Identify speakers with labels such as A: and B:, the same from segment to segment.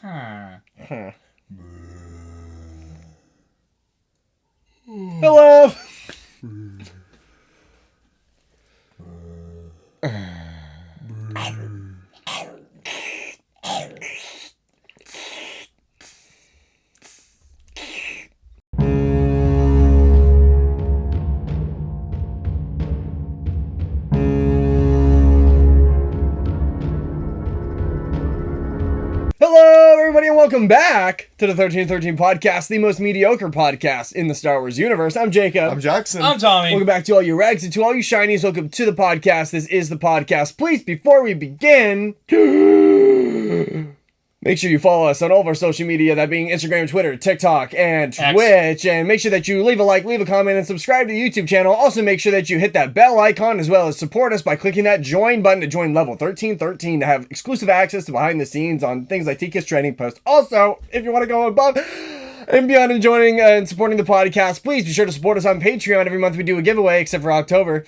A: Huh.
B: Hello. Hello, everybody, and welcome back to the 1313 podcast, the most mediocre podcast in the Star Wars universe. I'm Jacob.
C: I'm Jackson.
A: I'm Tommy.
B: Welcome back to all you Regs, and to all you Shinies, welcome to the podcast. This is the podcast. Please, before we begin, make sure you follow us on all of our social media, that being Instagram, Twitter, TikTok, and Twitch. And make sure that you leave a like, leave a comment, and subscribe to the YouTube channel. Also, make sure that you hit that bell icon, as well as support us by clicking that join button to join level 1313 to have exclusive access to behind the scenes on things like TK's training posts. Also, if you want to go above and beyond and joining and supporting the podcast, please be sure to support us on Patreon. Every month we do a giveaway, except for October.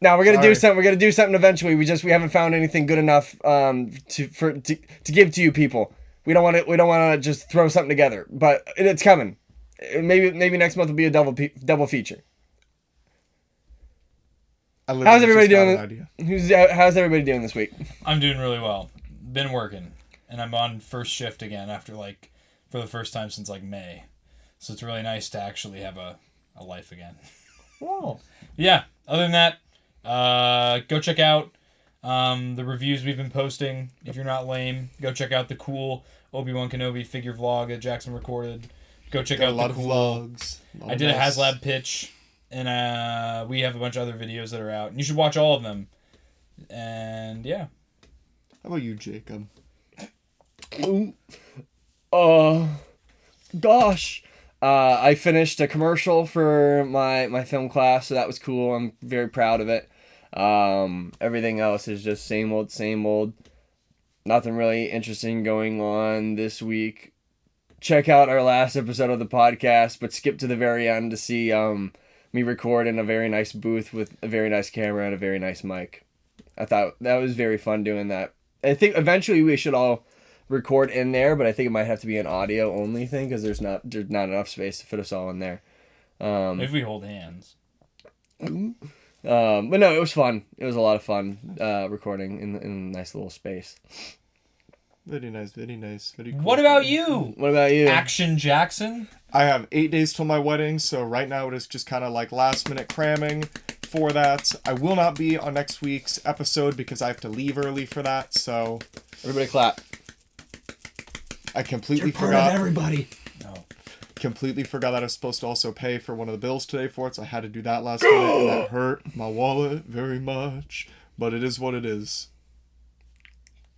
B: Now we're gonna do something. We're gonna do something eventually. We haven't found anything good enough to give to you people. We don't want to just throw something together, but it's coming. Maybe next month will be a double feature. How's everybody doing? How's everybody doing this week?
A: I'm doing really well. Been working, and I'm on first shift again after for the first time since May. So it's really nice to actually have a life again.
B: Oh.
A: Yeah. Other than that. Go check out the reviews we've been posting. If you're not lame, go check out the cool Obi-Wan Kenobi figure vlog that Jackson recorded. Go check out
C: a lot of vlogs.
A: I did a HasLab pitch, and we have a bunch of other videos that are out. And you should watch all of them. And yeah.
C: How about you, Jacob?
B: Gosh. I finished a commercial for my film class, so that was cool. I'm very proud of it. Everything else is just same old. Nothing really interesting going on this week. Check out our last episode of the podcast, but skip to the very end to see me record in a very nice booth with a very nice camera and a very nice mic. I thought that was very fun doing that. I think eventually we should all record in there, but I think it might have to be an audio only thing because there's not enough space to fit us all in there.
A: If we hold hands.
B: But no, it was fun. It was a lot of fun recording in a nice little space.
C: Very nice, very nice. Very cool.
A: What about you? Action Jackson?
C: I have 8 days till my wedding, so right now it is just kind of last minute cramming for that. I will not be on next week's episode because I have to leave early for that, so...
B: Everybody clap.
C: I completely
B: You're part
C: forgot.
B: of everybody.
A: No.
C: Completely forgot that I was supposed to also pay for one of the bills today for it, so I had to do that last minute, and that hurt my wallet very much. But it is what it is.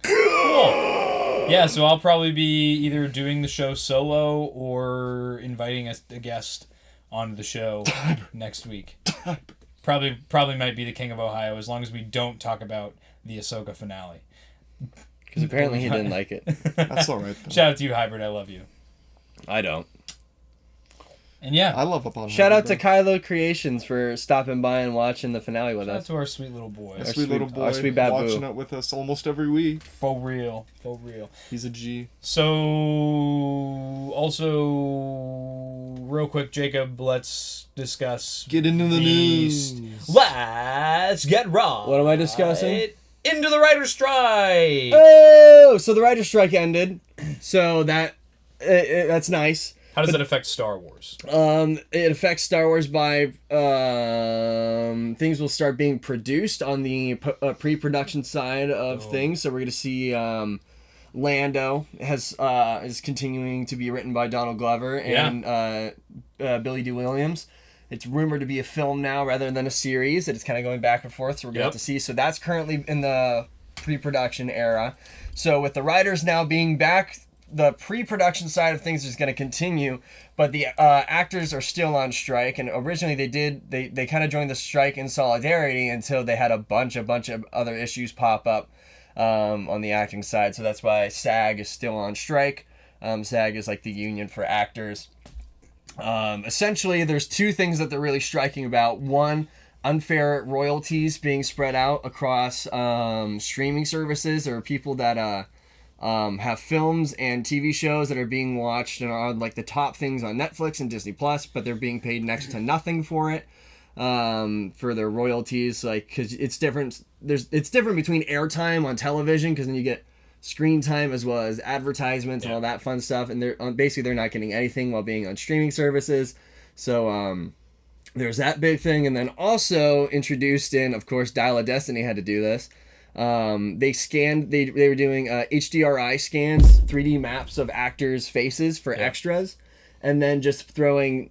A: Cool. Yeah, so I'll probably be either doing the show solo or inviting a guest onto the show next week. Probably might be the King of Ohio, as long as we don't talk about the Ahsoka finale.
B: Because apparently he didn't like it.
C: That's alright, though.
A: Shout out to you, Hybrid. I love you.
B: I don't.
A: And yeah.
C: I love Upon
B: Shout out to Kylo Creations for stopping by and watching the finale with
A: Shout out
B: us.
A: to our sweet little boy.
C: Our sweet little boy.
B: Our sweet bad
C: watching
B: boo.
C: it with us almost every week.
A: For real.
C: He's a G.
A: So, also, real quick, Jacob, let's discuss...
C: Get into the news.
A: Let's get right.
B: What am I discussing?
A: Into the writer's strike.
B: Oh, so the writer's strike ended. So that's nice.
A: How does that affect Star Wars?
B: It affects Star Wars by things will start being produced on the pre-production side of things. So we're going to see Lando is continuing to be written by Donald Glover and Billy D. Williams. It's rumored to be a film now rather than a series. It's kind of going back and forth, so we're going to have to see. So that's currently in the pre-production era. So with the writers now being back, the pre-production side of things is going to continue, but the actors are still on strike. And originally they kind of joined the strike in solidarity until they had a bunch of other issues pop up on the acting side. So that's why SAG is still on strike. SAG is like the union for actors. Essentially, there's two things that they're really striking about. One, unfair royalties being spread out across streaming services or people that have films and TV shows that are being watched and are on like the top things on Netflix and Disney Plus, but they're being paid next to nothing for it, for their royalties. Like, because it's different. It's different between airtime on television, because then you get screen time as well as advertisements and all that fun stuff, and they're not getting anything while being on streaming services. So there's that big thing, and then also introduced in, of course, Dial of Destiny had to do this. They were doing HDRI scans, 3D maps of actors' faces for extras, and then just throwing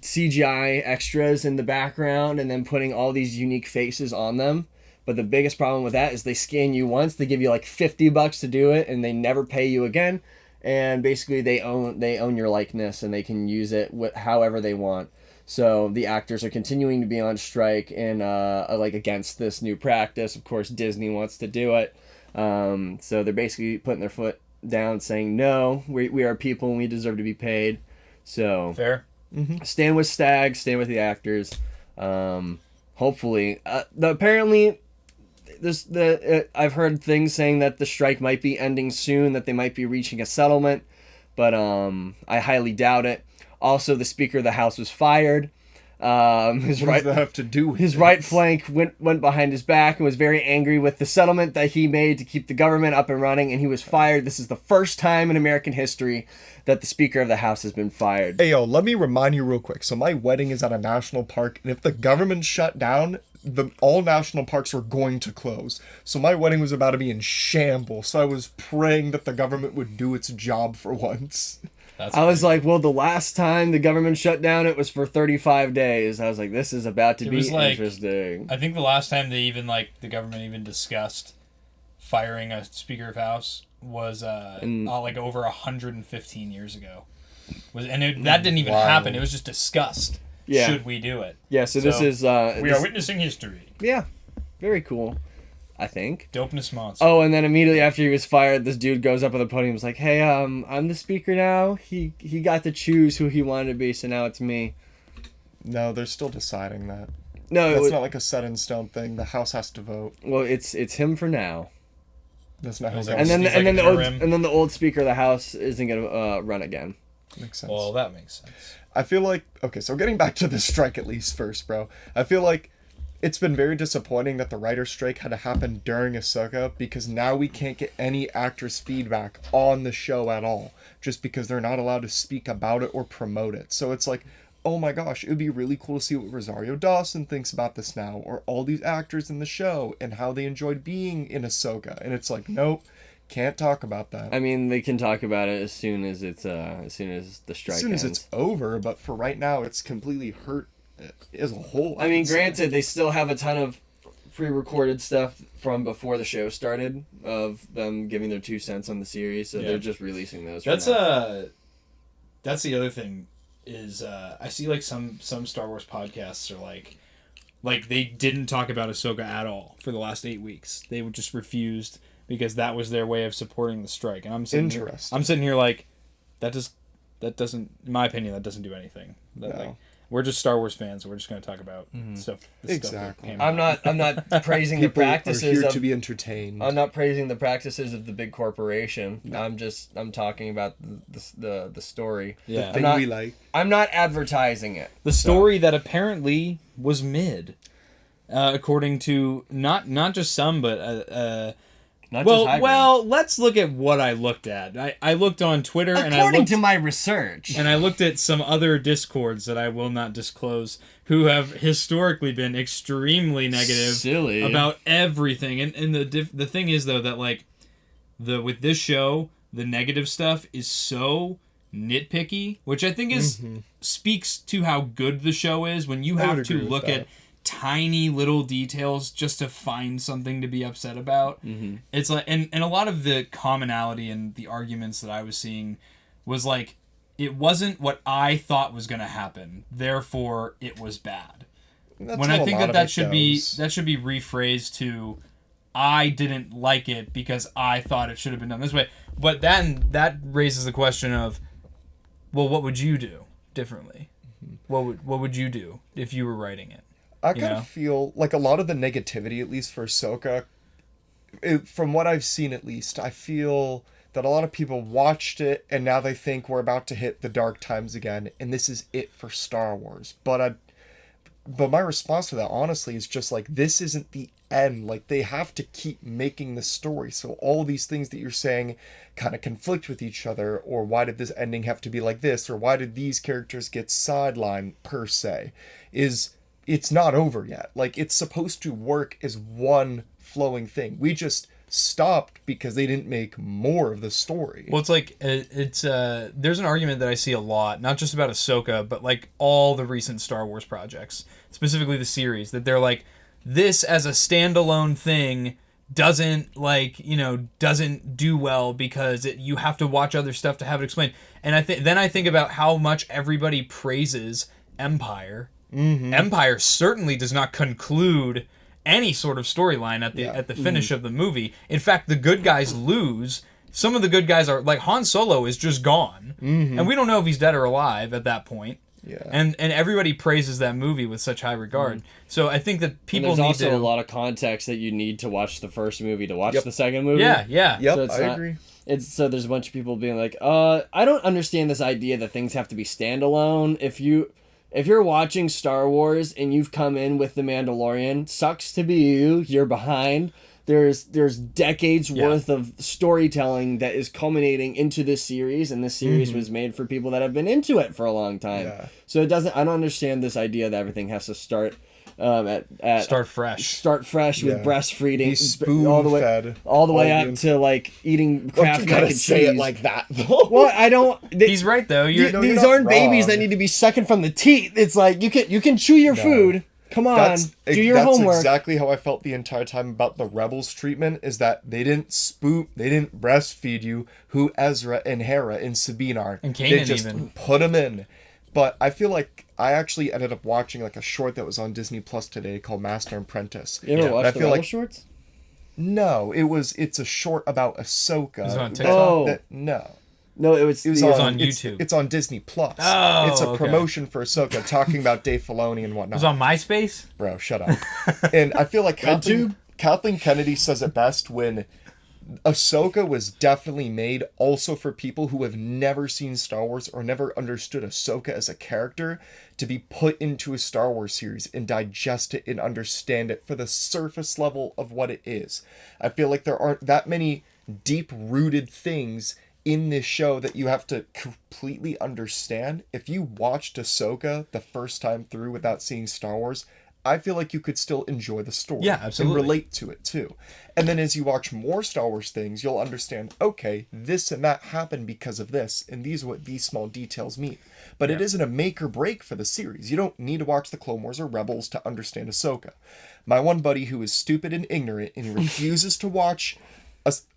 B: CGI extras in the background and then putting all these unique faces on them. But the biggest problem with that is they scan you once, they give you like $50 to do it, and they never pay you again. And basically they own your likeness, and they can use it however they want. So the actors are continuing to be on strike and like against this new practice. Of course, Disney wants to do it. So they're basically putting their foot down, saying, no, we are people and we deserve to be paid. So
A: fair.
B: Stand with STAG, stand with the actors. Hopefully, apparently, I've heard things saying that the strike might be ending soon, that they might be reaching a settlement, but I highly doubt it. Also, the Speaker of the House was fired.
C: What does that have to do with
B: his right flank went behind his back and was very angry with the settlement that he made to keep the government up and running, and he was fired. This is the first time in American history that the Speaker of the House has been fired.
C: Hey, yo, let me remind you real quick. So my wedding is at a national park, and if the government shut down, all national parks were going to close. So my wedding was about to be in shambles. So I was praying that the government would do its job for once.
B: I was like, well, the last time the government shut down, it was for 35 days. I was like, this is about to be interesting.
A: I think the last time they even, the government even discussed firing a Speaker of House was, over 115 years ago. That didn't even happen. It was just discussed. Yeah. Should we do it?
B: Yeah, so this is...
A: we are witnessing history.
B: Yeah, very cool. I think.
A: Dopeness monster.
B: Oh, and then immediately after he was fired, this dude goes up on the podium and was like, hey, I'm the speaker now. He got to choose who he wanted to be, so now it's me.
C: No, they're still deciding that.
B: No,
C: that's not like a set in stone thing. The House has to vote.
B: Well, it's him for now.
C: That's not how
B: and then the old Speaker of the House isn't gonna run again.
C: Makes sense.
A: Well, that makes sense.
C: I feel like, okay, so getting back to the strike at least first, bro. I feel like it's been very disappointing that the writer's strike had to happen during Ahsoka, because now we can't get any actors' feedback on the show at all, just because they're not allowed to speak about it or promote it. So it's like, oh my gosh, it would be really cool to see what Rosario Dawson thinks about this now, or all these actors in the show and how they enjoyed being in Ahsoka. And it's like, nope, can't talk about that.
B: I mean, they can talk about it as soon as the strike
C: as soon
B: ends.
C: as it's over, but for right now, it's completely hurt as a whole.
B: I mean, granted, they still have a ton of pre-recorded stuff from before the show started of them giving their 2 cents on the series, so they're just releasing those.
A: That's the other thing is I see some Star Wars podcasts are like they didn't talk about Ahsoka at all for the last 8 weeks. They would just refused because that was their way of supporting the strike. And I'm sitting here like that doesn't, in my opinion, that doesn't do anything.
C: No.
A: We're just Star Wars fans, so we're just going to talk about stuff.
C: Exactly.
B: I'm not praising the practices.
C: Are here to be entertained.
B: I'm not praising the practices of the big corporation. No. I'm talking about the story.
C: Yeah. The thing we like.
B: I'm not advertising it.
A: The story that apparently was mid, according to not just some, but Well, let's look at what I looked at. I looked on Twitter
B: according to my research,
A: and I looked at some other Discords that I will not disclose, who have historically been extremely negative about everything. And the thing is though that with this show, the negative stuff is so nitpicky, which I think speaks to how good the show is when you have to look at tiny little details just to find something to be upset about. It's like, and a lot of the commonality in the arguments that I was seeing was like, it wasn't what I thought was going to happen, therefore it was bad. When I think that should be rephrased to, I didn't like it because I thought it should have been done this way. But then that raises the question of, well, what would you do differently? What would you do if you were writing it?
C: I kind of feel like a lot of the negativity, at least for Ahsoka, from what I've seen at least, I feel that a lot of people watched it and now they think we're about to hit the dark times again and this is it for Star Wars. But my response to that, honestly, is just like, this isn't the end. Like, they have to keep making the story. So all these things that you're saying kind of conflict with each other, or why did this ending have to be like this, or why did these characters get sidelined per se, it's not over yet. Like, it's supposed to work as one flowing thing. We just stopped because they didn't make more of the story.
A: Well, it's like there's an argument that I see a lot, not just about Ahsoka, but like all the recent Star Wars projects, specifically the series, that they're like, this as a standalone thing doesn't do well because you have to watch other stuff to have it explained. And I think about how much everybody praises Empire. Mm-hmm. Empire certainly does not conclude any sort of storyline at the finish of the movie. In fact, the good guys lose. Some of the good guys are like, Han Solo is just gone, and we don't know if he's dead or alive at that point.
C: Yeah.
A: And everybody praises that movie with such high regard. So I think that people need
B: to... There's also a lot of context that you need to watch the first movie to watch the second movie.
A: Yeah.
C: Yep, I agree.
B: So there's a bunch of people being like, I don't understand this idea that things have to be standalone. If you're watching Star Wars and you've come in with The Mandalorian, sucks to be you. You're behind. There's decades worth of storytelling that is culminating into this series, and this series was made for people that have been into it for a long time. Yeah. So I don't understand this idea that everything has to start
A: start fresh
B: with breastfeeding,
C: spoon-fed
B: all the way up to like eating Kraft mac and cheese.
C: Say it like that.
B: Well, I don't.
A: He's right though.
B: These aren't babies that need to be sucking from the teeth. It's like you can chew your food. Come on, do your homework.
C: That's exactly how I felt the entire time about the Rebels treatment, is that they didn't breastfeed you who Ezra and Hera and Sabine are.
A: And Kanan
C: they just put them in. But I feel like I actually ended up watching like a short that was on Disney Plus today called Master and Apprentice.
B: You ever watched the Rebels shorts?
C: No, it's a short about Ahsoka.
A: Is it on TikTok?
B: No, it was
A: on YouTube.
C: It's on Disney Plus.
A: Oh,
C: it's a promotion for Ahsoka, talking about Dave Filoni and whatnot.
A: It was on MySpace?
C: Bro, shut up. And I feel like Kathleen Kennedy says it best when Ahsoka was definitely made also for people who have never seen Star Wars or never understood Ahsoka as a character, to be put into a Star Wars series and digest it and understand it for the surface level of what it is. I feel like there aren't that many deep-rooted things in this show that you have to completely understand. If you watched Ahsoka the first time through without seeing Star Wars, I feel like you could still enjoy the story.
A: Yeah, absolutely.
C: And relate to it too. And then as you watch more Star Wars things, you'll understand, okay, this and that happened because of this, and these are what these small details mean. But it isn't a make or break for the series. You don't need to watch the Clone Wars or Rebels to understand Ahsoka. My one buddy who is stupid and ignorant and he refuses to watch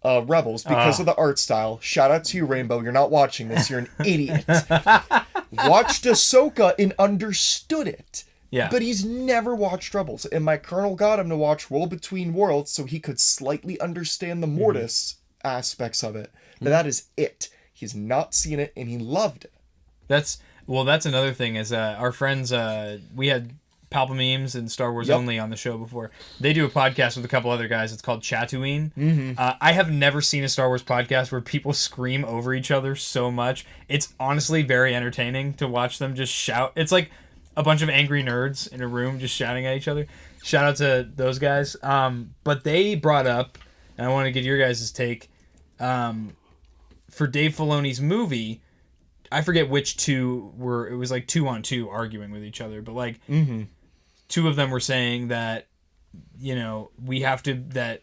C: Rebels because of the art style. Shout out to you, Rainbow. You're not watching this. You're an idiot. Watched Ahsoka and understood it.
A: Yeah.
C: But he's never watched Rebels. And my colonel got him to watch World Between Worlds so he could slightly understand the Mortis aspects of it. But that is it. He's not seen it and he loved it.
A: That's another thing is our friends, we had Palpa Memes and Star Wars Only on the show before. They do a podcast with a couple other guys. It's called Chatooine. Mm-hmm. I have never seen a Star Wars podcast where people scream over each other so much. It's honestly very entertaining to watch them just shout. It's like a bunch of angry nerds in a room just shouting at each other. Shout out to those guys. But they brought up, and I want to get your guys' take, for Dave Filoni's movie, I forget which two were, it was like 2-on-2 arguing with each other, but like two of them were saying that, that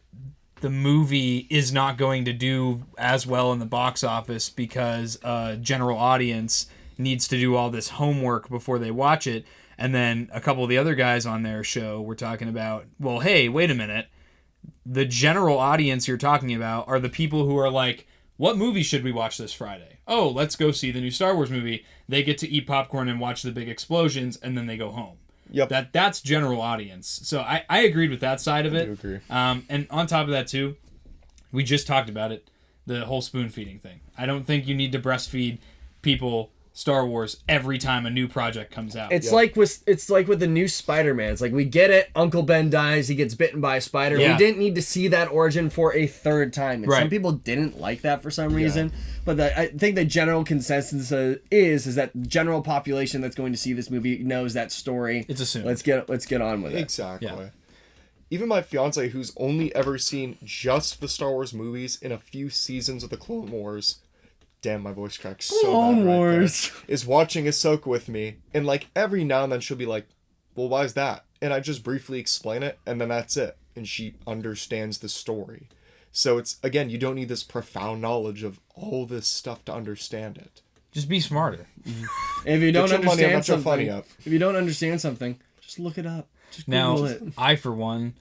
A: the movie is not going to do as well in the box office because general audience needs to do all this homework before they watch it. And then a couple of the other guys on their show were talking about, well, hey, wait a minute. The general audience you're talking about are the people who are like, what movie should we watch this Friday? Oh, let's go see the new Star Wars movie. They get to eat popcorn and watch the big explosions, and then they go home.
C: Yep.
A: That's general audience. So I agreed with that side of it.
C: I do agree.
A: And on top of that, too, we just talked about it, the whole spoon feeding thing. I don't think you need to breastfeed people Star Wars every time a new project comes out.
B: It's like with the new Spider-Man. It's like, we get it. Uncle Ben dies. He gets bitten by a spider.
A: Yeah.
B: We didn't need to see that origin for a third time. And
A: Right.
B: some people didn't like that for some reason. But I think the general consensus is that the general population that's going to see this movie knows that story.
A: It's assumed.
B: Let's get on with it.
C: Exactly.
A: Yeah.
C: Even my fiance, who's only ever seen just the Star Wars movies in a few seasons of the Clone Wars, damn, my voice cracks so
B: Clone
C: bad right
B: Wars.
C: there, is watching Ahsoka with me, and like every now and then she'll be like, well, why is that? And I just briefly explain it, and then that's it. And she understands the story. So it's, again, you don't need this profound knowledge of all this stuff to understand it.
A: Just be smarter.
B: If you don't
C: Get your money up,
B: understand
C: not your funny
B: something,
C: up.
B: if you don't understand something, just look it up. Just
A: Now,
B: Google it.
A: I, for one,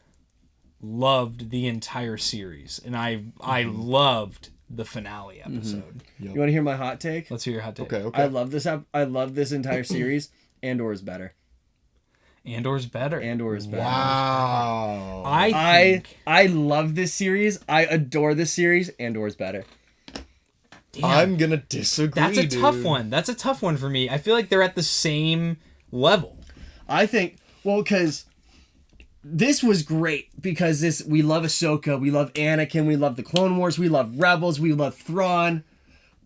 A: loved the entire series. And I loved the finale episode.
B: You want to hear my hot take?
A: Let's hear your hot take.
C: Okay.
B: I love this. I love this entire series. Andor is better.
A: Andor's better.
B: Andor is better.
C: Wow.
B: I love this series. I adore this series. Andor is better.
A: Damn,
C: I'm gonna disagree.
A: that's a
C: dude.
A: tough one. That's a tough one for me. I feel like they're at the same level.
B: I think, well, because this was great, because we love Ahsoka, we love Anakin, we love the Clone Wars, we love Rebels, we love Thrawn,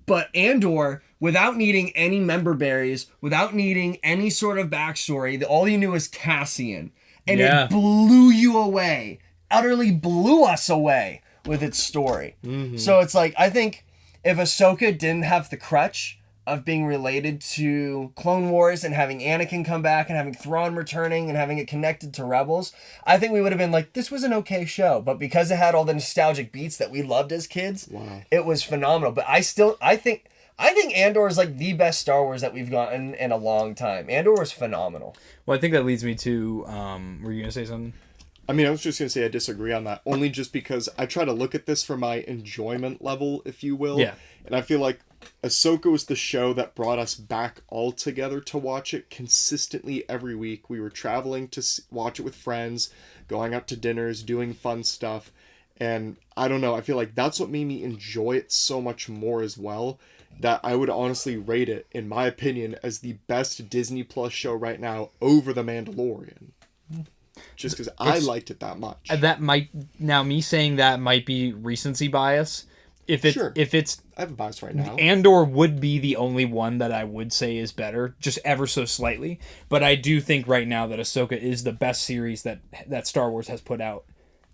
B: but Andor, without needing any member berries, without needing any sort of backstory, all you knew was Cassian, and
A: Yeah.
B: it blew you away, utterly blew us away with its story. So it's like, I think if Ahsoka didn't have the crutch of being related to Clone Wars and having Anakin come back and having Thrawn returning and having it connected to Rebels, I think we would have been like, this was an okay show. But because it had all the nostalgic beats that we loved as kids, it was phenomenal. But I think Andor is like the best Star Wars that we've gotten in a long time. Andor was phenomenal.
A: Well, I think that leads me to, were you going to say something?
C: I mean, I was just going to say I disagree on that, only just because I try to look at this from my enjoyment level, if you will.
A: Yeah.
C: And I feel like Ahsoka was the show that brought us back all together to watch it consistently every week. We were traveling to watch it with friends, going out to dinners, doing fun stuff. And I don't know, I feel like that's what made me enjoy it so much more as well, that I would honestly rate it, in my opinion, as the best Disney Plus show right now over The Mandalorian. Just because I liked it that much.
A: That might, now me saying that might be recency bias. If it's
C: I have a bias right now.
A: Andor would be the only one that I would say is better, just ever so slightly. But I do think right now that Ahsoka is the best series that Star Wars has put out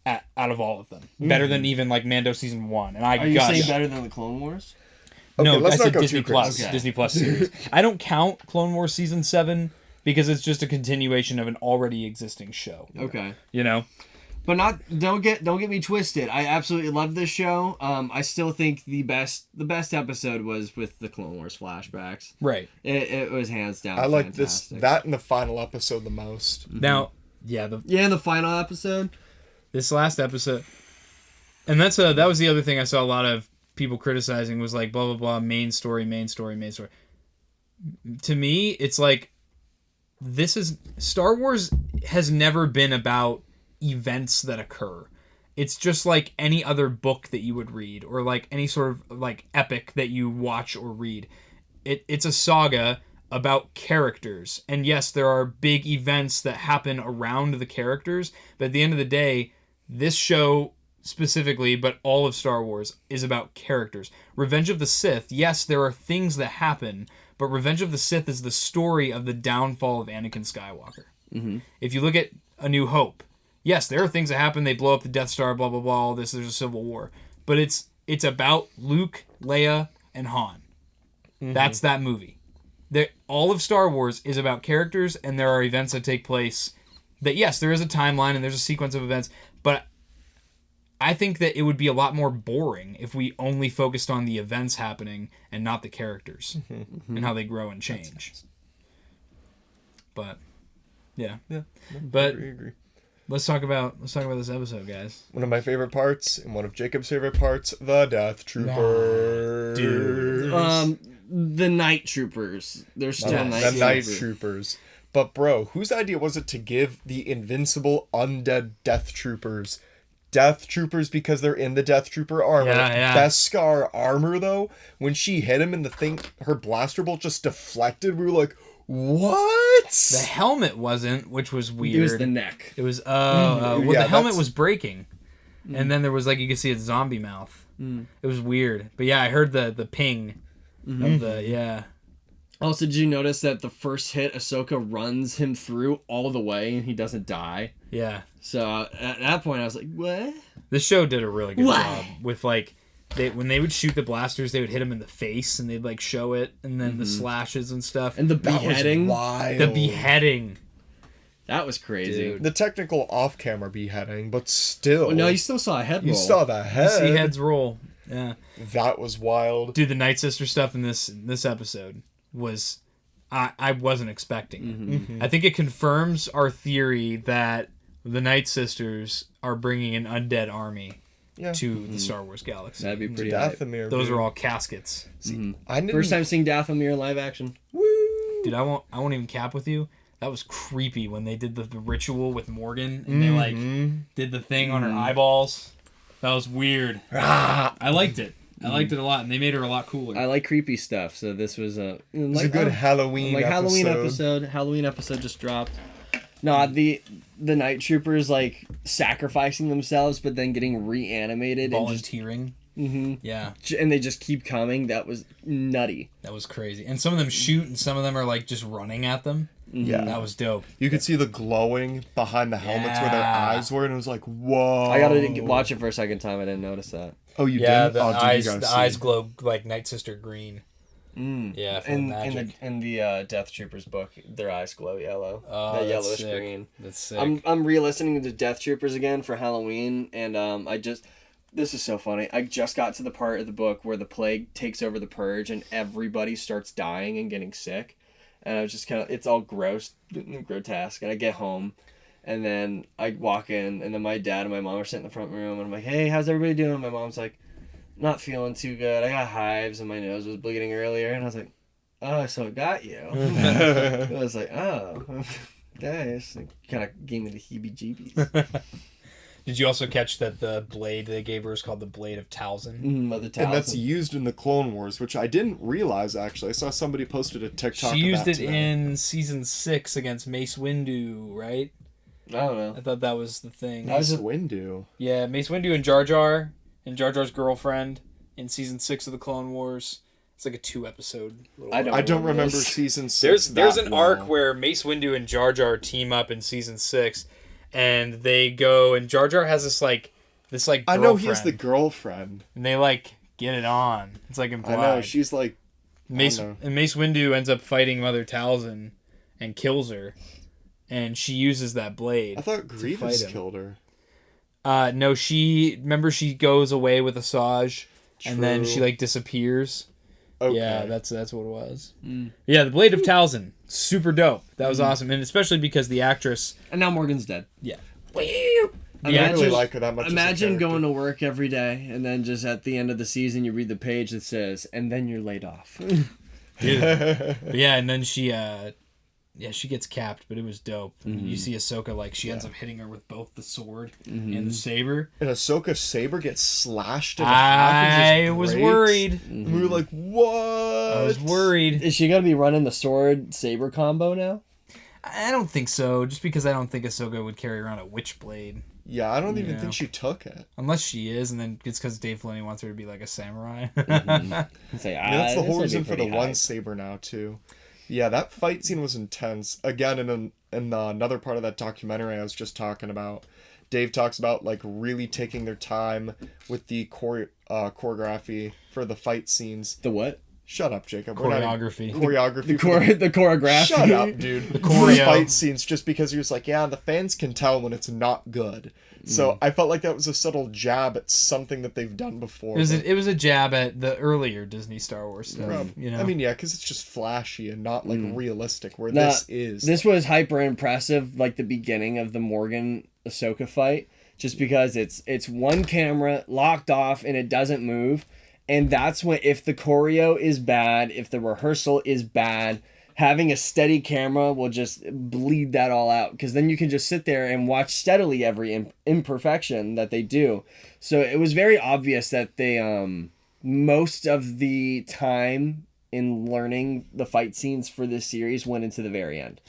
A: out of all of them. Better than even like Mando season 1. And
B: Are you saying better than the Clone Wars?
A: No,
C: Okay, let's
A: I
C: not
A: said
C: go
A: Disney
C: too
A: Plus.
C: crazy.
A: Disney Plus series. I don't count Clone Wars season 7 because it's just a continuation of an already existing show.
B: Okay.
A: You know?
B: But don't get me twisted. I absolutely love this show. I still think the best episode was with the Clone Wars flashbacks.
A: Right.
B: It was hands down.
C: I like
B: fantastic.
C: that in the final episode the most.
A: Now, yeah,
B: in the final episode.
A: this last episode, and that was the other thing I saw a lot of people criticizing, was like blah blah blah, main story. To me, it's like, this is Star Wars has never been about events that occur. It's just like any other book that you would read, or like any sort of like epic that you watch or read. It's a saga about characters, and yes, there are big events that happen around the characters, but at the end of the day, this show specifically, but all of Star Wars, is about characters. Revenge of the Sith, yes, there are things that happen, but Revenge of the Sith is the story of the downfall of Anakin Skywalker. Mm-hmm. If you look at A New Hope, yes, there are things that happen. They blow up the Death Star, blah, blah, blah, all this. There's a civil war. But it's about Luke, Leia, and Han. Mm-hmm. That's that movie. All of Star Wars is about characters, and there are events that take place that, yes, there is a timeline and there's a sequence of events, but I think that it would be a lot more boring if we only focused on the events happening and not the characters and how they grow and change. But, yeah. But
C: Agree.
A: Let's talk about this episode, guys.
C: One of my favorite parts, and one of Jacob's favorite parts, the Death Troopers.
A: Dude.
B: The Night Troopers. They're still
C: The Night Troopers. But bro, whose idea was it to give the invincible undead Death Troopers Death Troopers because they're in the Death Trooper armor.
A: Yeah.
C: Beskar armor, though, when she hit him and the thing, her blaster bolt just deflected, we were like, what?
A: The helmet wasn't, which was weird.
B: It was the neck.
A: It was, well,
C: Yeah,
A: the helmet
C: that's-
A: was breaking. And then there was, like, you could see its zombie mouth. It was weird. But yeah, I heard the ping of the, yeah.
B: Also, did you notice that the first hit, Ahsoka runs him through all the way and he doesn't die?
A: Yeah.
B: So at that point, I was like, what?
A: This show did a really good
B: What?
A: job with, like, when they would shoot the blasters, they would hit him in the face and they'd, like, show it. And then the slashes and stuff.
B: And the
C: That was
B: beheading.
C: wild.
A: The beheading.
B: That was crazy.
A: Dude.
C: The technical off-camera beheading, but still.
B: Oh, no, you still saw a head roll.
C: You saw the head.
A: See heads roll. Yeah.
C: That was wild.
A: Dude, the Night Sister stuff in this episode was I wasn't expecting. I think it confirms our theory that the Night Sisters are bringing an undead army to the Star Wars galaxy.
B: That'd be pretty hype.
C: Dathomir.
A: Those
C: dude.
A: are all caskets.
C: I didn't,
B: First time seeing Dathomir in live action.
A: Dude, I won't even cap with you. That was creepy when they did the ritual with Morgan and they like did the thing on her eyeballs. That was weird. I liked it. I liked it a lot, and they made her a lot cooler.
B: I like creepy stuff, so this was a
C: a good Halloween episode.
B: Halloween episode just dropped. No, the Night Troopers like sacrificing themselves, but then getting reanimated
A: Volunteering. Yeah,
B: and they just keep coming. That was nutty.
A: that was crazy. And some of them shoot, and some of them are like just running at them.
C: Yeah.
A: That was dope.
C: You could see the glowing behind the helmets where their
A: Yeah.
C: eyes were, and it was like, whoa.
B: I gotta watch it for a second time. I didn't notice that.
C: Oh, you
A: Yeah,
C: didn't?
A: the
C: Oh, dude,
A: eyes
C: you gotta
A: the
C: see.
A: eyes glow like Night Sister green. Yeah, from magic.
B: In the Death Troopers book, their eyes glow yellow.
A: Oh,
B: that
A: that's
B: yellowish
A: sick.
B: green.
A: That's sick.
B: I'm re-listening to Death Troopers again for Halloween, and this is so funny. I just got to the part of the book where the plague takes over the purge and everybody starts dying and getting sick, and I was just it's all gross, grotesque. And I get home, and then I walk in, and then my dad and my mom are sitting in the front room, and I'm like, "Hey, how's everybody doing?" And my mom's like, "Not feeling too good. I got hives and my nose was bleeding earlier," and I was like, "Oh, so it got you?" I was like, "Oh." Nice. It kind of gave me the heebie-jeebies.
A: Did you also catch that the blade they gave her is called the Blade of Talzin?
B: Mother
C: And that's
B: Talzin.
C: used in the Clone Wars, which I didn't realize, actually. I saw somebody posted a TikTok
A: She
C: of
A: used
C: that
A: it
C: today.
A: in season 6 against Mace Windu, right?
B: I don't know.
A: I thought that was the thing.
C: Nice Windu.
A: Yeah, Mace Windu and Jar Jar and Jar Jar's girlfriend in season 6 of the Clone Wars. It's like a 2-episode.
B: I don't
C: I don't
B: remember
C: remember
B: this.
C: season 6.
A: There's
C: that
A: an
C: well.
A: arc where Mace Windu and Jar Jar team up in season 6, and they go and Jar Jar has this girlfriend.
C: I know he's the girlfriend.
A: And they like get it on. It's like implied.
C: I know, she's like...
A: Mace
C: I know.
A: and Mace Windu ends up fighting Mother Talzin and kills her, and she uses that blade.
C: I thought
A: fight
C: Grievous
A: him.
C: killed her.
A: No, she goes away with Asajj, and then
C: True.
A: she like disappears.
C: Okay.
A: Yeah, that's what it was. Yeah, the Blade of Talzin, super dope. That was awesome, and especially because the actress.
B: And now Morgan's dead.
A: Yeah.
C: I
A: Yeah,
C: don't really like her that much.
B: Imagine
C: as a
B: going
C: character.
B: to work every day, and then just at the end of the season, you read the page that says, "And then you're laid off."
A: But yeah, and then she gets capped, but it was dope. You see Ahsoka she ends up hitting her with both the sword and the saber.
C: And Ahsoka's saber gets slashed in half and
A: I
C: just
A: was
C: breaks.
A: worried.
C: And we were like, what?
A: I was worried.
B: Is she gonna be running the sword saber combo now?
A: I don't think so, just because I don't think Ahsoka would carry around a witchblade.
C: Yeah, I don't even
A: Yeah.
C: think she took it.
A: Unless she is, and then it's because Dave Filoni wants her to be like a samurai.
B: It's like,
C: I mean, that's the
B: this
C: whole
B: would be
C: reason for the
B: pretty
C: one
B: hype.
C: saber now too. Yeah, that fight scene was intense. Again, in another part of that documentary I was just talking about, Dave talks about really taking their time with the choreography for the fight scenes.
B: The what?
C: Shut up, Jacob. We're not-
A: Choreography.
C: Choreography. for
B: The choreography.
C: Shut up, dude. The
A: choreo.
C: fight scenes, just because he was like, yeah, the fans can tell when it's not good. So I felt like that was a subtle jab at something that they've done before.
A: It was a jab at the earlier Disney Star Wars stuff. You know,
C: I mean, yeah, because it's just flashy and not realistic. Where
B: Nah,
C: this is.
B: This was hyper impressive, like the beginning of the Morgan Ahsoka fight, just because it's one camera locked off and it doesn't move, and that's when if the choreo is bad, if the rehearsal is bad, having a steady camera will just bleed that all out, because then you can just sit there and watch steadily every imperfection that they do. So it was very obvious that they most of the time in learning the fight scenes for this series went into the very end.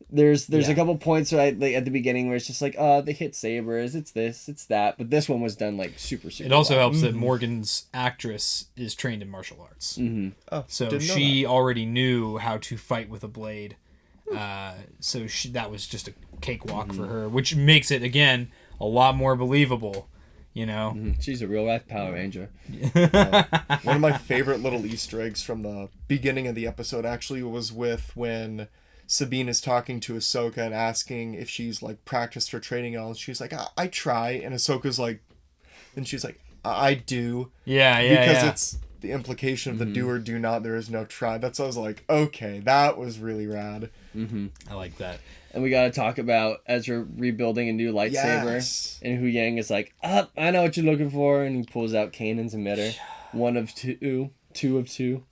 B: There's a couple points at the beginning where it's just like, they hit sabers, it's this, it's that, but this one was done like super.
A: It also helps that Morgan's actress is trained in martial arts, so she already knew how to fight with a blade. So that was just a cakewalk for her, which makes it again a lot more believable. You know,
B: she's a real life Power Ranger.
C: One of my favorite little Easter eggs from the beginning of the episode actually was with when Sabine is talking to Ahsoka and asking if she's like practiced her training and all. And she's like, I try. And Ahsoka's like, then she's like, I do.
A: Yeah.
C: Because it's the implication of the do or do not. There is no try. That's why I was like, okay, that was really rad.
A: I like that.
B: And we got to talk about Ezra rebuilding a new lightsaber.
C: Yes.
B: And Hu Yang is like, I know what you're looking for. And he pulls out Kanan's emitter. One of two of two.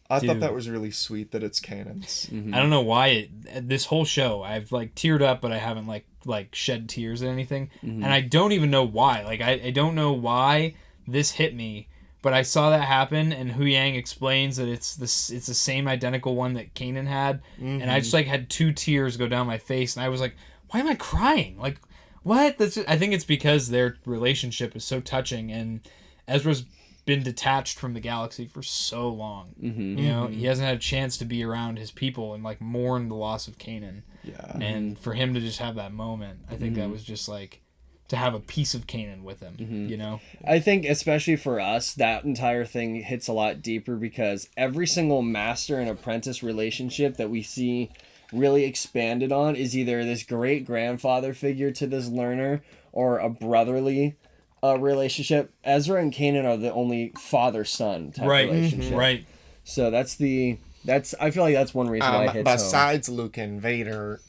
C: I thought that was really sweet that it's canons.
A: I don't know why this whole show I've like teared up, but I haven't like shed tears or anything, and I don't even know why. Like I don't know why this hit me, but I saw that happen, and Hu Yang explains that it's the same identical one that Kanan had, and I just like had 2 tears go down my face, and I was like, why am I crying? Like what? I think it's because their relationship is so touching, and Ezra's been detached from the galaxy for so long. You know, he hasn't had a chance to be around his people and like mourn the loss of Kanan.
C: Yeah.
A: And for him to just have that moment, I think that was just like to have a piece of Kanan with him, you know?
B: I think especially for us, that entire thing hits a lot deeper, because every single master and apprentice relationship that we see really expanded on is either this great grandfather figure to this learner or a brotherly relationship. Ezra and Kanan are the only father-son type relationship.
A: Right.
B: So I feel like that's one reason why it hits home.
C: Besides Luke and Vader,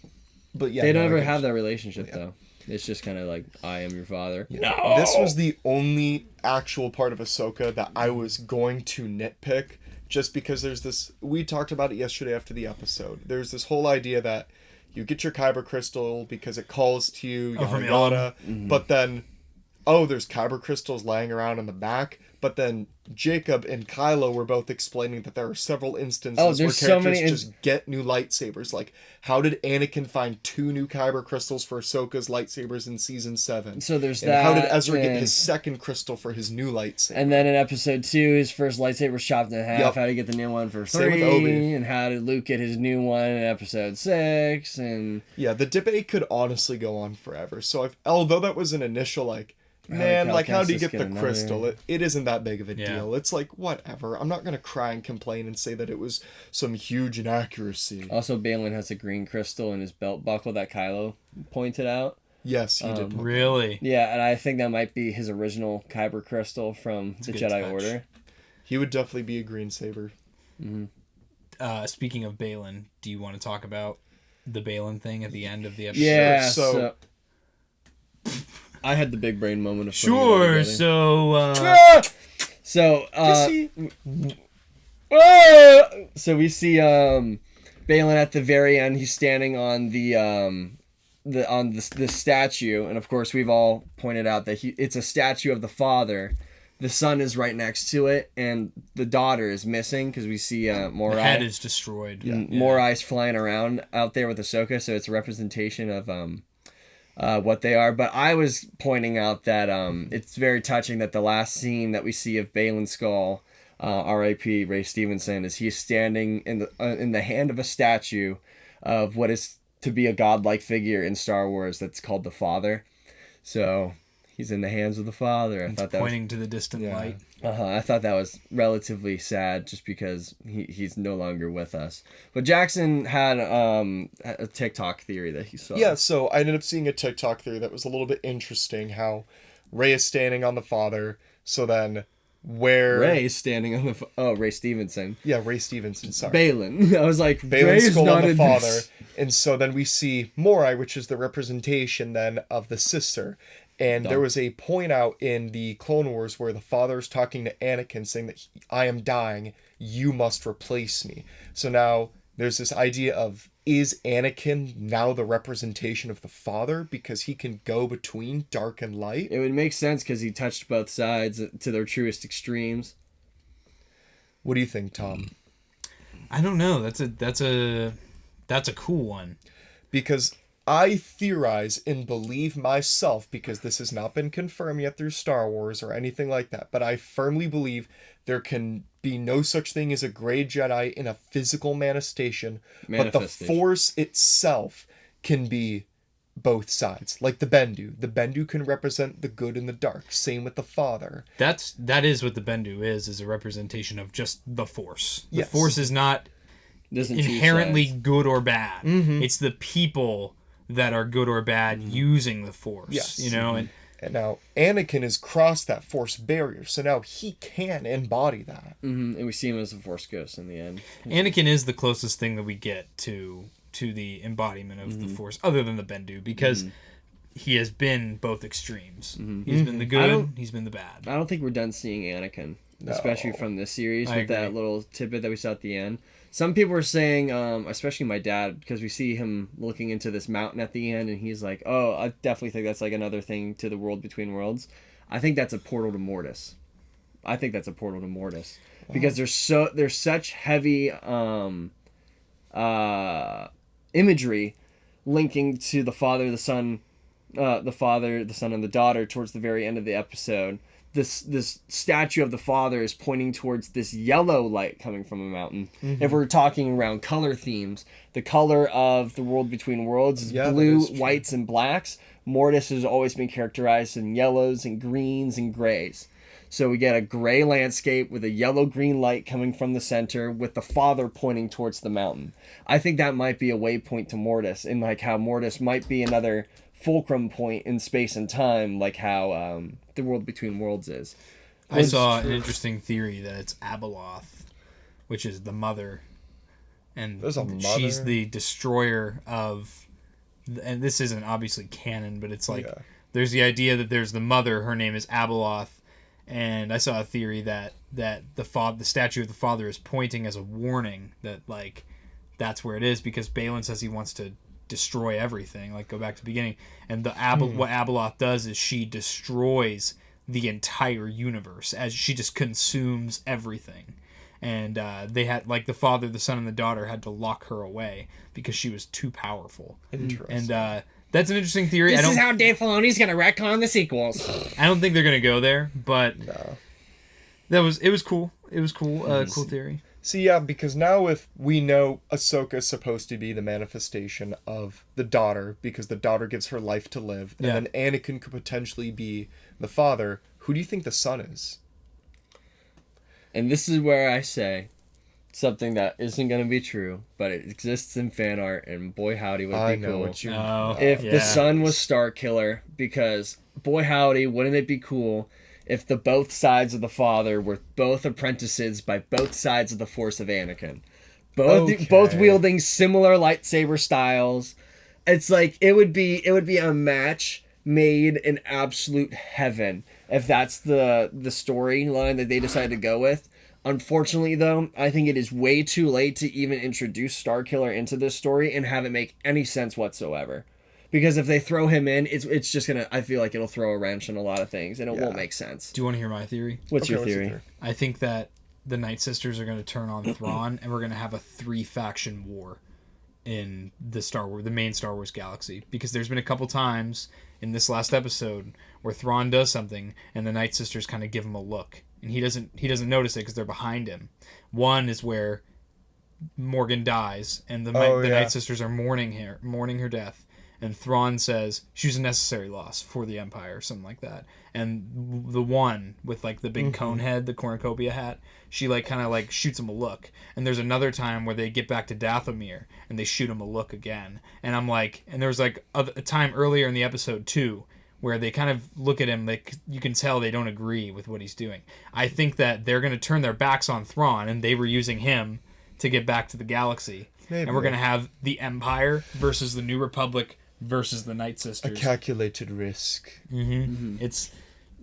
C: but yeah,
B: They don't ever have that relationship though. It's just kind of like, I am your father.
C: No! This was the only actual part of Ahsoka that I was going to nitpick, just because there's this, we talked about it yesterday after the episode, there's this whole idea that you get your kyber crystal because it calls to you, yada yada, but then there's kyber crystals lying around in the back. But then Jacob and Kylo were both explaining that there are several instances where characters just get new lightsabers. Like, how did Anakin find 2 new kyber crystals for Ahsoka's lightsabers in season 7?
B: So there's
C: and
B: that.
C: How did Ezra get his second crystal for his new lightsaber?
B: And then in episode 2, his first lightsaber was chopped in half. Yep. How did he get the new one for 3? Same with Obi. And how did Luke get his new one in episode 6? And
C: yeah, the debate could honestly go on forever. So although that was an initial like, man, like, how do you get the crystal? It isn't that big of a deal. It's like, whatever. I'm not going to cry and complain and say that it was some huge inaccuracy.
B: Also, Balin has a green crystal in his belt buckle that Kylo pointed out.
C: Yes, he did.
A: Really?
B: Yeah, and I think that might be his original kyber crystal from the Jedi Order.
C: He would definitely be a green saber.
A: Speaking of Balin, do you want to talk about the Balin thing at the end of the episode?
B: Yeah, so I had the big brain moment of
A: so
B: so we see Balin at the very end. He's standing on the statue, and of course we've all pointed out that it's a statue of the father. The son is right next to it, and the daughter is missing because we see Morai.
A: The head is destroyed.
B: Morai's flying around out there with Ahsoka, so it's a representation of what they are. But I was pointing out that it's very touching that the last scene that we see of Balin Skull, R.I.P. Ray Stevenson, is he's standing in the hand of a statue of what is to be a godlike figure in Star Wars that's called the Father. So he's in the hands of the Father.
A: I thought that pointing to the distant light.
B: I thought that was relatively sad, just because he's no longer with us. But Jackson had a TikTok theory that he saw.
C: Yeah, so I ended up seeing a TikTok theory that was a little bit interesting. How Rey is standing on the Father. So then, where
B: Rey is standing on the Ray Stevenson.
C: Yeah, Ray Stevenson. Sorry,
B: Balin. I was like,
C: Balin's skull on the Father, and so then we see Morai, which is the representation then of the sister. And there was a point out in the Clone Wars where the father's talking to Anakin saying that I am dying, you must replace me. So now there's this idea of, is Anakin now the representation of the Father because he can go between dark and light?
B: It would make sense because he touched both sides to their truest extremes.
C: What do you think, Tom?
A: I don't know. That's a cool one.
C: Because I theorize and believe myself, because this has not been confirmed yet through Star Wars or anything like that, but I firmly believe there can be no such thing as a gray Jedi in a physical manifestation, but the Force itself can be both sides. Like the Bendu. The Bendu can represent the good and the dark. Same with the Father.
A: That is what the Bendu is a representation of just the Force. The
C: Yes.
A: Force is not inherently good or bad.
C: Mm-hmm.
A: It's the people that are good or bad using the Force.
C: Yes.
A: You know, and
C: now Anakin has crossed that Force barrier, so now he can embody that.
B: Mm-hmm. And we see him as a Force ghost in the end.
A: Anakin is the closest thing that we get to the embodiment of the Force, other than the Bendu, because he has been both extremes. He's been the good, he's been the bad.
B: I don't think we're done seeing Anakin, especially from this series with that little tidbit that we saw at the end. Some people are saying, especially my dad, because we see him looking into this mountain at the end, and he's like, "Oh, I definitely think that's like another thing to the world between worlds." I think that's a portal to Mortis. Because there's such heavy imagery linking to the Father, the Son, and the daughter towards the very end of the episode. This statue of the Father is pointing towards this yellow light coming from a mountain. If we're talking around color themes, the color of the world between worlds is blue, whites, and blacks. Mortis has always been characterized in yellows and greens and grays. So we get a gray landscape with a yellow-green light coming from the center with the Father pointing towards the mountain. I think that might be a waypoint to Mortis, and like how Mortis might be another fulcrum point in space and time, like how the world between worlds is.
A: I saw an interesting theory that it's Abeloth, which is the mother, and she's the destroyer of. And this isn't obviously canon, but it's like there's the idea that there's the mother. Her name is Abeloth, and I saw a theory that the statue of the Father is pointing as a warning that like that's where it is, because Balin says he wants to destroy everything, like go back to the beginning, and what Abeloth does is she destroys the entire universe, as she just consumes everything, and they had like the Father, the Son, and the daughter had to lock her away because she was too powerful.
C: Interesting.
A: And that's an interesting theory.
B: This is how Dave Filoni's gonna retcon the sequels.
A: I don't think they're gonna go there, but it was cool. It was cool. Cool theory.
C: See, yeah, because now if we know Ahsoka is supposed to be the manifestation of the daughter, because the daughter gives her life to live, and then Anakin could potentially be the Father, who do you think the Son is?
B: And this is where I say something that isn't going to be true, but it exists in fan art, and boy howdy would it be cool. If the Son was Starkiller, because boy howdy, wouldn't it be cool if the both sides of the Father were both apprentices by both sides of the Force of Anakin. Both wielding similar lightsaber styles. It's like it would be a match made in absolute heaven if that's the storyline that they decided to go with. Unfortunately, though, I think it is way too late to even introduce Starkiller into this story and have it make any sense whatsoever. Because if they throw him in, it's just gonna. I feel like it'll throw a wrench in a lot of things, and it won't make sense.
A: Do you want to hear my theory?
B: What's your theory?
A: I think that the Night Sisters are going to turn on Thrawn, and we're going to have a 3-faction war in the main Star Wars galaxy. Because there's been a couple times in this last episode where Thrawn does something, and the Night Sisters kind of give him a look, and he doesn't notice it because they're behind him. One is where Morgan dies, and the Night Sisters are mourning her death. And Thrawn says she was a necessary loss for the Empire, something like that. And the one with like the big cone head, the cornucopia hat, she like kind of like shoots him a look. And there's another time where they get back to Dathomir and they shoot him a look again. And I'm like, and there was like a time earlier in the episode too where they kind of look at him, like you can tell they don't agree with what he's doing. I think that they're going to turn their backs on Thrawn, and they were using him to get back to the galaxy. Maybe. And we're going to have the Empire versus the New Republic versus the Night Sisters.
C: A calculated risk.
A: If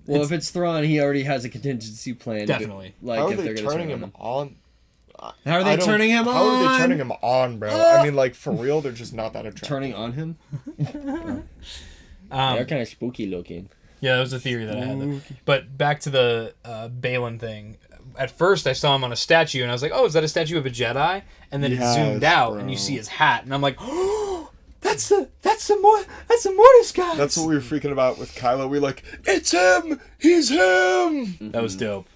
A: it's
B: Thrawn, he already has a contingency plan.
A: Definitely.
C: How are they turning him on?
B: How are they turning him on?
C: How are they turning him on, bro? I mean, like, for real, they're just not that attractive.
B: Turning on him? They're kind of spooky looking.
A: Yeah, that was a theory that I had. But back to the Balin thing. At first, I saw him on a statue, and I was like, "Oh, is that a statue of a Jedi?" And then it zoomed out, and you see his hat, and I'm like, "Oh, that's the Mortis guy."
C: That's what we were freaking about with Kylo. We were like, "It's him! He's him!"
A: That was dope.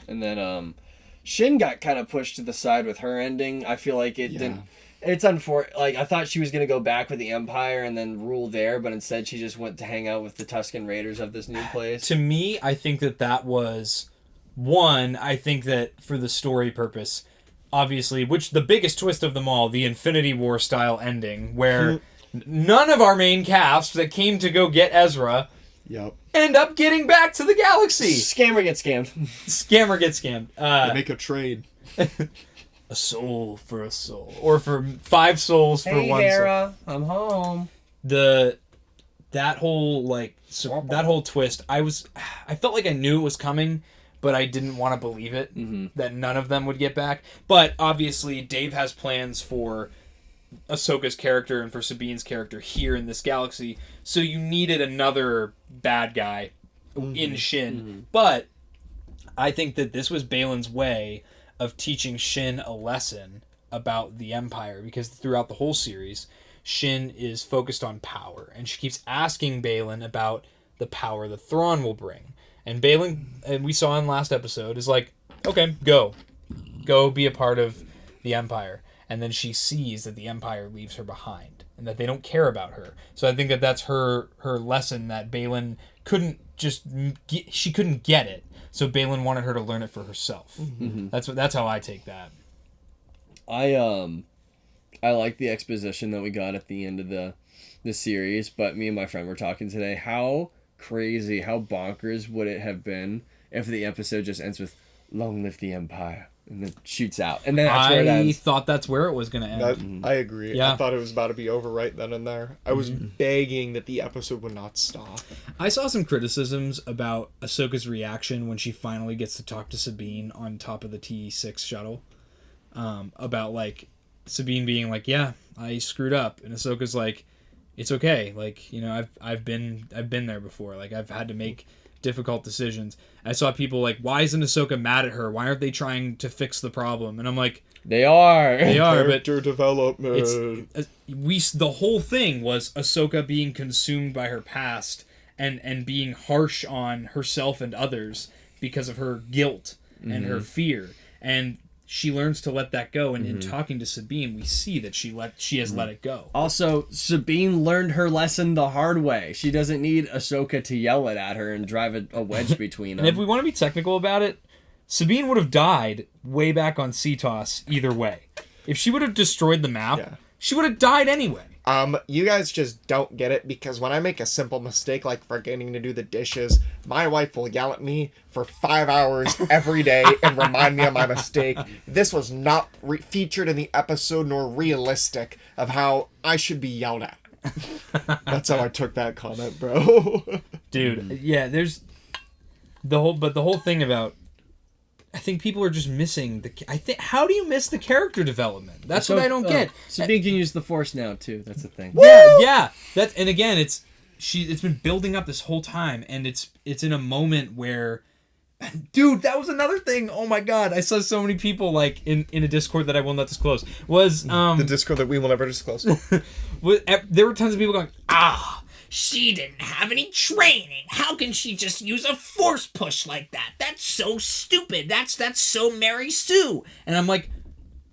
B: And then Shin got kind of pushed to the side with her ending. I feel like it didn't. It's unfortunate. Like, I thought she was gonna go back with the Empire and then rule there, but instead she just went to hang out with the Tusken Raiders of this new place.
A: To me, I think that was one. I think that for the story purpose, obviously, which the biggest twist of them all, the Infinity War style ending, where none of our main cast that came to go get Ezra end up getting back to the galaxy.
B: Scammer gets scammed.
A: Scammer gets scammed.
C: They make a trade.
A: A soul for a soul, or for 5 souls for 1
B: Hera, soul. I'm home.
A: That whole twist, I felt like I knew it was coming, but I didn't want to believe it that none of them would get back. But obviously, Dave has plans for Ahsoka's character and for Sabine's character here in this galaxy, so you needed another bad guy in Shin. But I think that this was Balin's way of teaching Shin a lesson about the Empire, because throughout the whole series, Shin is focused on power, and she keeps asking Balin about the power that Thrawn will bring. And Balin, and we saw in last episode, is like, okay, go be a part of the Empire. And then she sees that the Empire leaves her behind, and that they don't care about her. So I think that that's her lesson, that Balin couldn't she couldn't get it. So Balin wanted her to learn it for herself. That's how I take that.
B: I like the exposition that we got at the end of the series, but me and my friend were talking today. How crazy, how bonkers would it have been if the episode just ends with "Long live the Empire" and then shoots out, and then that's where it ends.
A: I thought that's where it was going to end.
C: I agree.
A: Yeah.
C: I thought it was about to be over right then and there. I was begging that the episode would not stop.
A: I saw some criticisms about Ahsoka's reaction when she finally gets to talk to Sabine on top of the T6 shuttle. About, like, Sabine being like, "Yeah, I screwed up," and Ahsoka's like, "It's okay. Like, you know, I've been there before. Like, I've had to make difficult decisions." I saw people like, "Why isn't Ahsoka mad at her? Why aren't they trying to fix the problem?" And I'm like,
B: They are,
C: Character development.
A: The whole thing was Ahsoka being consumed by her past and being harsh on herself and others because of her guilt and her fear. And she learns to let that go, and in talking to Sabine, we see that she has let it go.
B: Also, Sabine learned her lesson the hard way. She doesn't need Ahsoka to yell it at her and drive a wedge between them.
A: And if we want to be technical about it, Sabine would have died way back on Cetos either way. If she would have destroyed the map, she would have died anyway.
C: You guys just don't get it, because when I make a simple mistake like forgetting to do the dishes, my wife will yell at me for 5 hours every day and remind me of my mistake. This was not featured in the episode nor realistic of how I should be yelled at. That's how I took that comment, bro.
A: Dude, yeah, there's the whole thing about, I think people are just missing how do you miss the character development? That's what I don't get.
B: Sabine can use the Force now too. That's the thing.
A: Yeah. And again, it's been building up this whole time, and it's in a moment where, dude, that was another thing. Oh my god, I saw so many people like in a Discord that I will not disclose. Was
C: the Discord that we will never disclose.
A: There were tons of people going, she didn't have any training. How can she just use a force push like that? That's so stupid. That's so Mary Sue. And I'm like,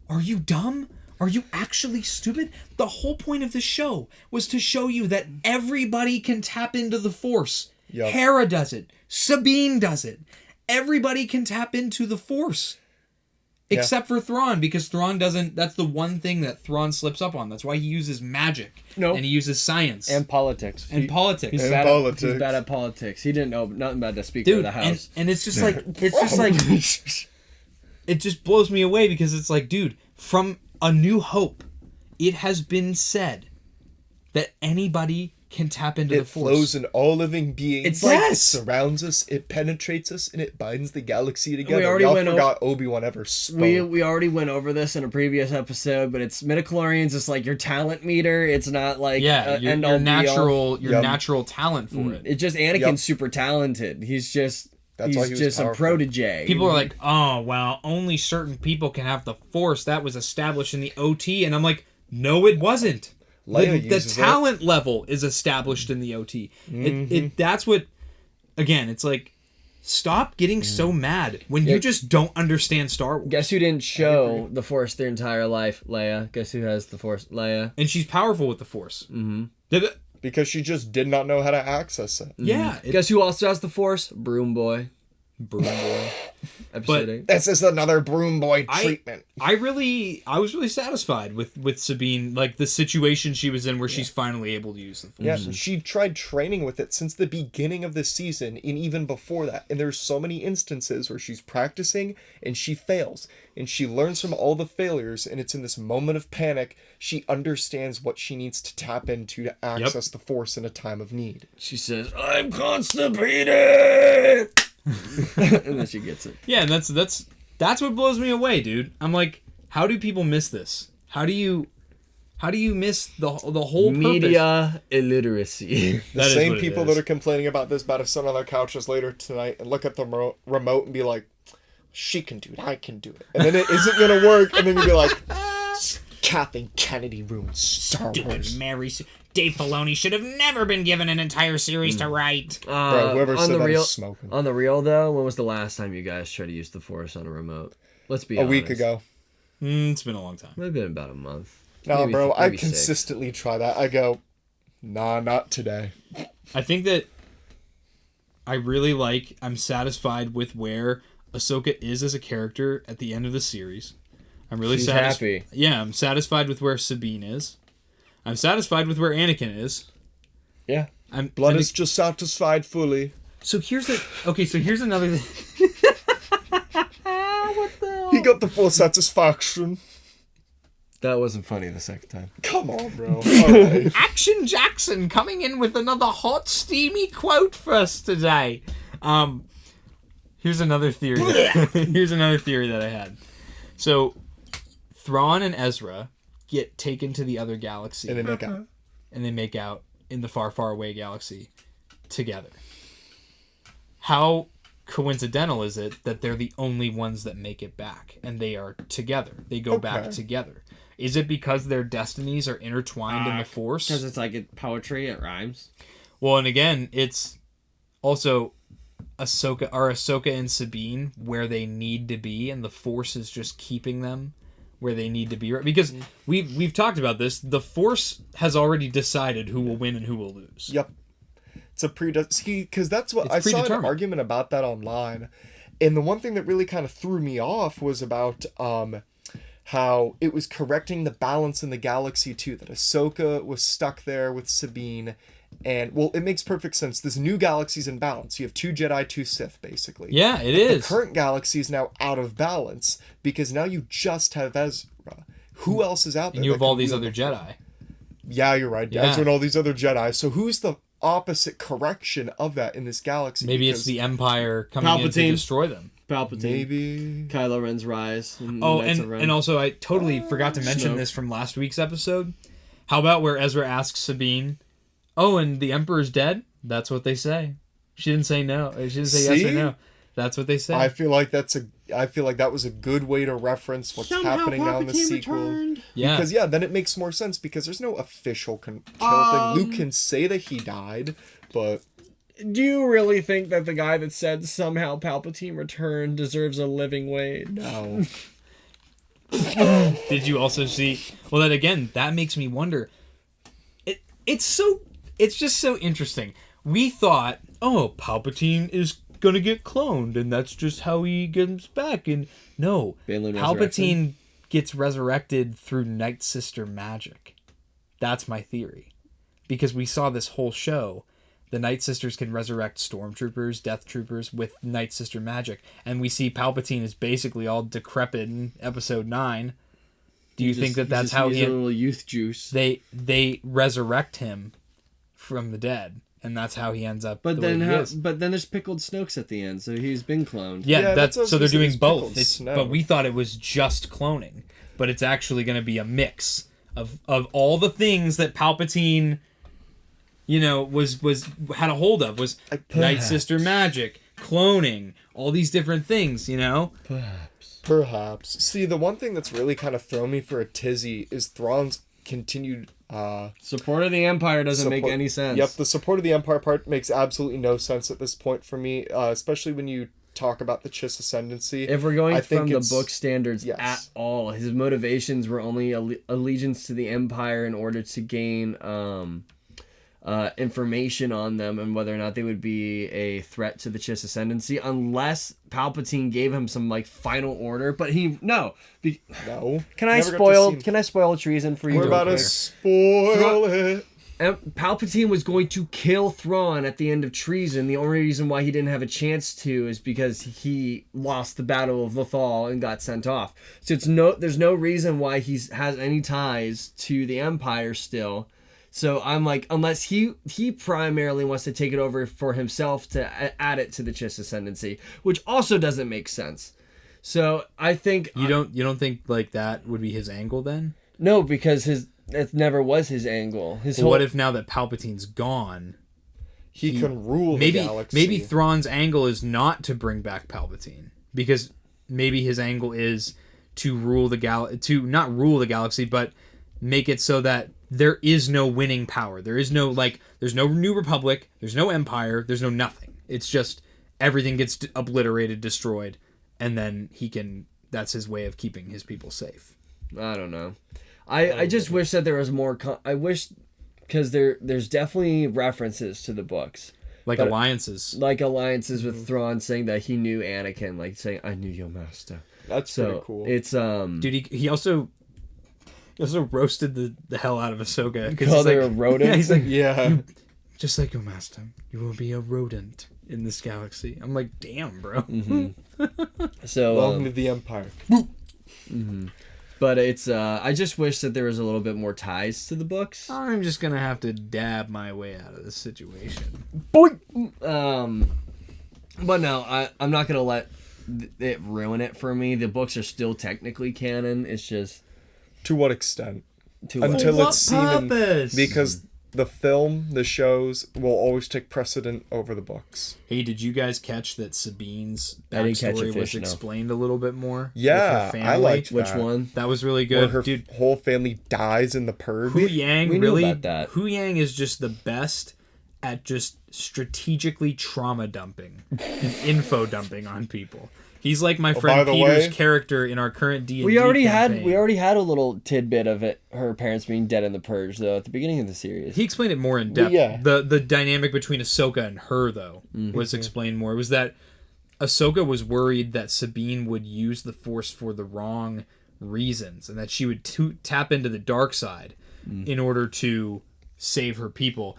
A: are you dumb? Are you actually stupid? The whole point of this show was to show you that everybody can tap into the Force. Yep. Hera does it. Sabine does it. Everybody can tap into the Force. Except for Thrawn, because Thrawn doesn't. That's the one thing that Thrawn slips up on. That's why he uses magic. And he uses science.
B: And politics.
A: He's
B: bad at politics. He didn't know nothing about the Speaker of the House.
A: And it's just like, it just blows me away, because it's like, dude, from A New Hope, it has been said that anybody can tap into the
C: It
A: Force.
C: flows in all living beings.
B: It's
C: like
B: yes!
C: it surrounds us, it penetrates us, and it binds the galaxy together.
B: already
C: Y'all
B: went
C: forgot Obi-Wan ever spoke.
B: We already went over this in a previous episode, but it's midichlorians. It's like your talent meter. It's not like
A: your natural talent for it.
B: It's just Anakin's super talented. He's just
C: That's why he was
B: just a
C: powerful.
B: protege.
A: People are like, oh, well, only certain people can have the Force. That was established in the OT. And I'm like, no, it wasn't.
C: Leia
A: The
C: uses
A: talent level is established in the OT. That's what, again, it's like, stop getting so mad when you just don't understand Star Wars.
B: Guess who didn't show the Force their entire life? Leia. Guess who has the Force? Leia.
A: And she's powerful with the Force. Mm-hmm.
C: Because she just did not know how to access it.
A: Yeah.
B: Guess who also has the Force? Broom Boy.
A: Broom Boy.
B: Episode
A: But-
B: 8.
C: This is another broom boy treatment.
A: I was really satisfied with Sabine, like the situation she was in where she's finally able to use the Force.
C: Yeah, she tried training with it since the beginning of the season and even before that. And there's so many instances where she's practicing and she fails. And she learns from all the failures, and it's in this moment of panic she understands what she needs to tap into to access the Force in a time of need.
B: She says, "I'm constipated," and then she gets it.
A: Yeah, and that's what blows me away, dude. I'm like, how do people miss this? How do you miss the whole purpose?
B: Media illiteracy.
C: The
A: That is
C: same
A: what it
C: people
A: is.
C: that are complaining about this better sit on their couches later tonight and look at the remote and be like, she can do it, I can do it. And then it isn't going to work, and then you'll be like, Kathleen Kennedy ruined Star Wars.
A: Dave Filoni should have never been given an entire series to write.
C: Bro, whoever said that is smoking.
B: On the real though, when was the last time you guys tried to use the Force on a remote? Let's be
C: A
B: honest.
C: week ago.
A: It's been a long time.
B: Maybe been about a month.
C: No,
B: Maybe
C: bro, I
B: maybe 6.
C: consistently try that. I go, nah, not today.
A: I think that I'm satisfied with where Ahsoka is as a character at the end of the series. I'm really
B: She's
A: satisfied.
B: happy.
A: Yeah, I'm satisfied with where Sabine is. I'm satisfied with where Anakin is.
C: Yeah.
A: Blood
C: is just satisfied fully.
A: So here's another thing. What the hell?
C: He got the full satisfaction.
B: That wasn't funny the second time.
C: Come on, bro. Alright.
A: Action Jackson coming in with another hot, steamy quote for us today. Here's another theory. Here's another theory that I had. So, Thrawn and Ezra get taken to the other galaxy.
C: And they make out.
A: And they make out in the far, far away galaxy together. How coincidental is it that they're the only ones that make it back and they are together? They go back together. Is it because their destinies are intertwined in the Force?
B: Because it's like poetry, it rhymes.
A: Well, and again, it's also Ahsoka and Sabine where they need to be, and the Force is just keeping them where they need to be. Because we've talked about this. The Force has already decided who will win and who will lose.
C: Yep. It's a because that's what
A: It's
C: I saw an
A: predetermined.
C: argument about that online. And the one thing that really kind of threw me off was about how it was correcting the balance in the galaxy too, that Ahsoka was stuck there with Sabine. And, well, it makes perfect sense. This new galaxy's in balance. You have 2 Jedi, 2 Sith, basically.
A: Yeah, it is.
C: The current galaxy is now out of balance because now you just have Ezra. Who else is out there?
A: And you
C: that
A: have all
C: can
A: these
C: wield
A: other
C: the Force?
A: Jedi.
C: Yeah, you're right.
A: Yeah.
C: Ezra and all these other Jedi. So who's the opposite correction of that in this galaxy?
A: Maybe it's the Empire coming in to
B: Palpatine.
A: destroy them.
B: Palpatine.
C: Maybe.
B: Kylo Ren's rise.
A: And also, I totally forgot to mention this from last week's episode. How about where Ezra asks Sabine, "Oh, and the Emperor's dead?" That's what they say. She didn't say no. She didn't say yes or no. That's what they say.
C: I feel like that was a good way to reference what's happening now in the sequel.
A: Yeah.
C: Because then it makes more sense because there's no official kill thing. Luke can say that he died, but
B: Do you really think that the guy that said somehow Palpatine returned deserves a living wage?
C: no.
A: Did you also see? Well, then again, that makes me wonder. It's just so interesting. We thought, oh, Palpatine is gonna get cloned, and that's just how he gets back. And no,
B: Bailey
A: Palpatine
B: resurrection?
A: gets resurrected through Night Sister magic. That's my theory, because we saw this whole show. The Night Sisters can resurrect stormtroopers, death troopers with Night Sister magic. And we see Palpatine is basically all decrepit in episode 9. Do you think that that's how
B: he's a little youth juice?
A: they resurrect him from the dead, and that's how he ends up.
B: But
A: the way
B: then
A: he is.
B: but then there's pickled Snokes at the end, so he's been cloned.
A: Yeah,
C: Yeah,
A: that's
C: that's what I was
A: so they're
C: gonna say,
A: doing
C: it's
A: both.
C: pickled
A: It's
C: snow.
A: but we thought it was just cloning, but it's actually going to be a mix of all the things that Palpatine, was had a hold of, was Night Sister magic, cloning, all these different things.
C: Perhaps. See, the one thing that's really kind of thrown me for a tizzy is Thrawn's continued
B: Support of the Empire doesn't make
C: support-
B: any sense.
C: Yep, the support of the Empire part makes absolutely no sense at this point for me, especially when you talk about the Chiss ascendancy.
B: If we're going
C: I think
B: from the
C: it's-
B: book standards
C: yes.
B: at all, his motivations were only allegiance to the Empire in order to gain information on them and whether or not they would be a threat to the Chiss ascendancy, unless Palpatine gave him some final order. But
C: No.
B: Can I
C: Never got to
B: spoil?
C: see-
B: Can I spoil treason for you?
C: We're about to spoil it.
B: Palpatine was going to kill Thrawn at the end of Treason. The only reason why he didn't have a chance to is because he lost the Battle of Lothal and got sent off. So there's no reason why he has any ties to the Empire still. So I'm like, unless he primarily wants to take it over for himself to add it to the Chiss ascendancy, which also doesn't make sense. So I think
A: You don't think like that would be his angle then?
B: no, because that never was his angle.
A: Well, what if now that Palpatine's gone,
C: He can rule the galaxy.
A: maybe Thrawn's angle is not to bring back Palpatine, because maybe his angle is to not rule the galaxy, but make it so that there is no winning power. There is no there's no New Republic, there's no Empire, there's no nothing. It's just everything gets obliterated, destroyed, and then that's his way of keeping his people safe.
B: I don't know. I just wish that there was more. I wish, because there's definitely references to the books,
A: Like
B: But-
A: alliances.
B: with Thrawn saying that he knew Anakin, like saying I knew your master.
C: That's
B: So
C: pretty cool.
B: it's
A: Dude, he also roasted the hell out of Ahsoka.
B: called her a rodent.
A: Yeah, he's like,
C: yeah.
A: just like your master, you will be a rodent in this galaxy. I'm like, damn, bro.
B: So
C: Long live the Empire.
B: but it's I just wish that there was a little bit more ties to the books.
A: I'm just gonna have to dab my way out of this situation.
B: But no, I'm not gonna let it ruin it for me. The books are still technically canon. It's just
C: To what extent?
B: too
C: Until
A: what
C: it's seen in,
A: purpose?
C: because the film, the shows will always take precedent over the books.
A: Hey, did you guys catch that Sabine's
B: I didn't catch a
A: backstory was
B: fish, no.
A: explained a little bit more?
C: Yeah,
A: with her
C: I
A: family?
C: liked
B: Which
C: that.
B: one?
A: That was really
C: Where
A: good,
C: her
A: dude.
C: whole family dies in the purge.
A: Hu Yang
B: we knew
A: really.
B: about that.
A: Hu Yang is just the best at just strategically trauma dumping and info dumping on people. He's like my friend
C: by the
A: Peter's
C: way-
A: character in our current D&D
B: We already
A: campaign.
B: had a little tidbit of it. Her parents being dead in the purge, though, at the beginning of the series.
A: He explained it more in depth.
C: yeah.
A: The dynamic between Ahsoka and her, though, was explained more. It was that Ahsoka was worried that Sabine would use the Force for the wrong reasons, and that she would tap into the dark side in order to save her people,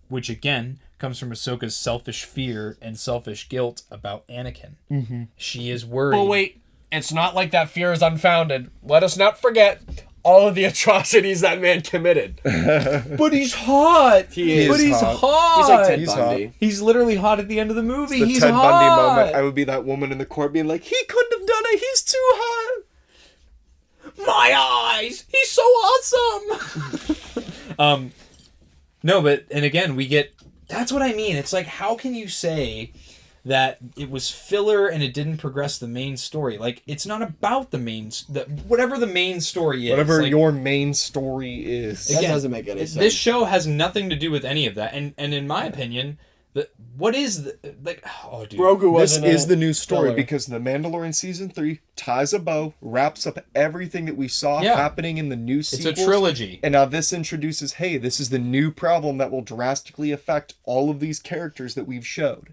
A: which, again, comes from Ahsoka's selfish fear and selfish guilt about Anakin. She is worried.
B: But wait, it's not like that fear is unfounded. Let us not forget all of the atrocities that man committed.
A: But he's hot!
B: He is
A: But he's
C: hot.
A: hot!
B: He's like Ted
C: He's
B: Bundy.
A: He's literally hot at the end of the movie.
C: The
A: He's
C: Ted
A: hot.
C: Bundy moment. I would be that woman in the court being like, he couldn't have done it. He's too hot.
A: My eyes! He's so awesome! No, but, and again, we get, that's what I mean. It's like, how can you say that it was filler and it didn't progress the main story? Like, it's not about whatever the main story is.
C: Whatever
A: like,
C: your main story is.
B: That doesn't make any sense.
A: This show has nothing to do with any of that. And in my opinion, what is oh dude.
B: Grogu
C: This
B: wasn't
C: is
B: a
C: the new story
B: filler.
C: because The Mandalorian Season 3 ties a bow, wraps up everything that we saw
A: Yeah.
C: happening in the new
A: It's
C: sequels.
A: a trilogy.
C: And now this introduces, hey, this is the new problem that will drastically affect all of these characters that we've showed.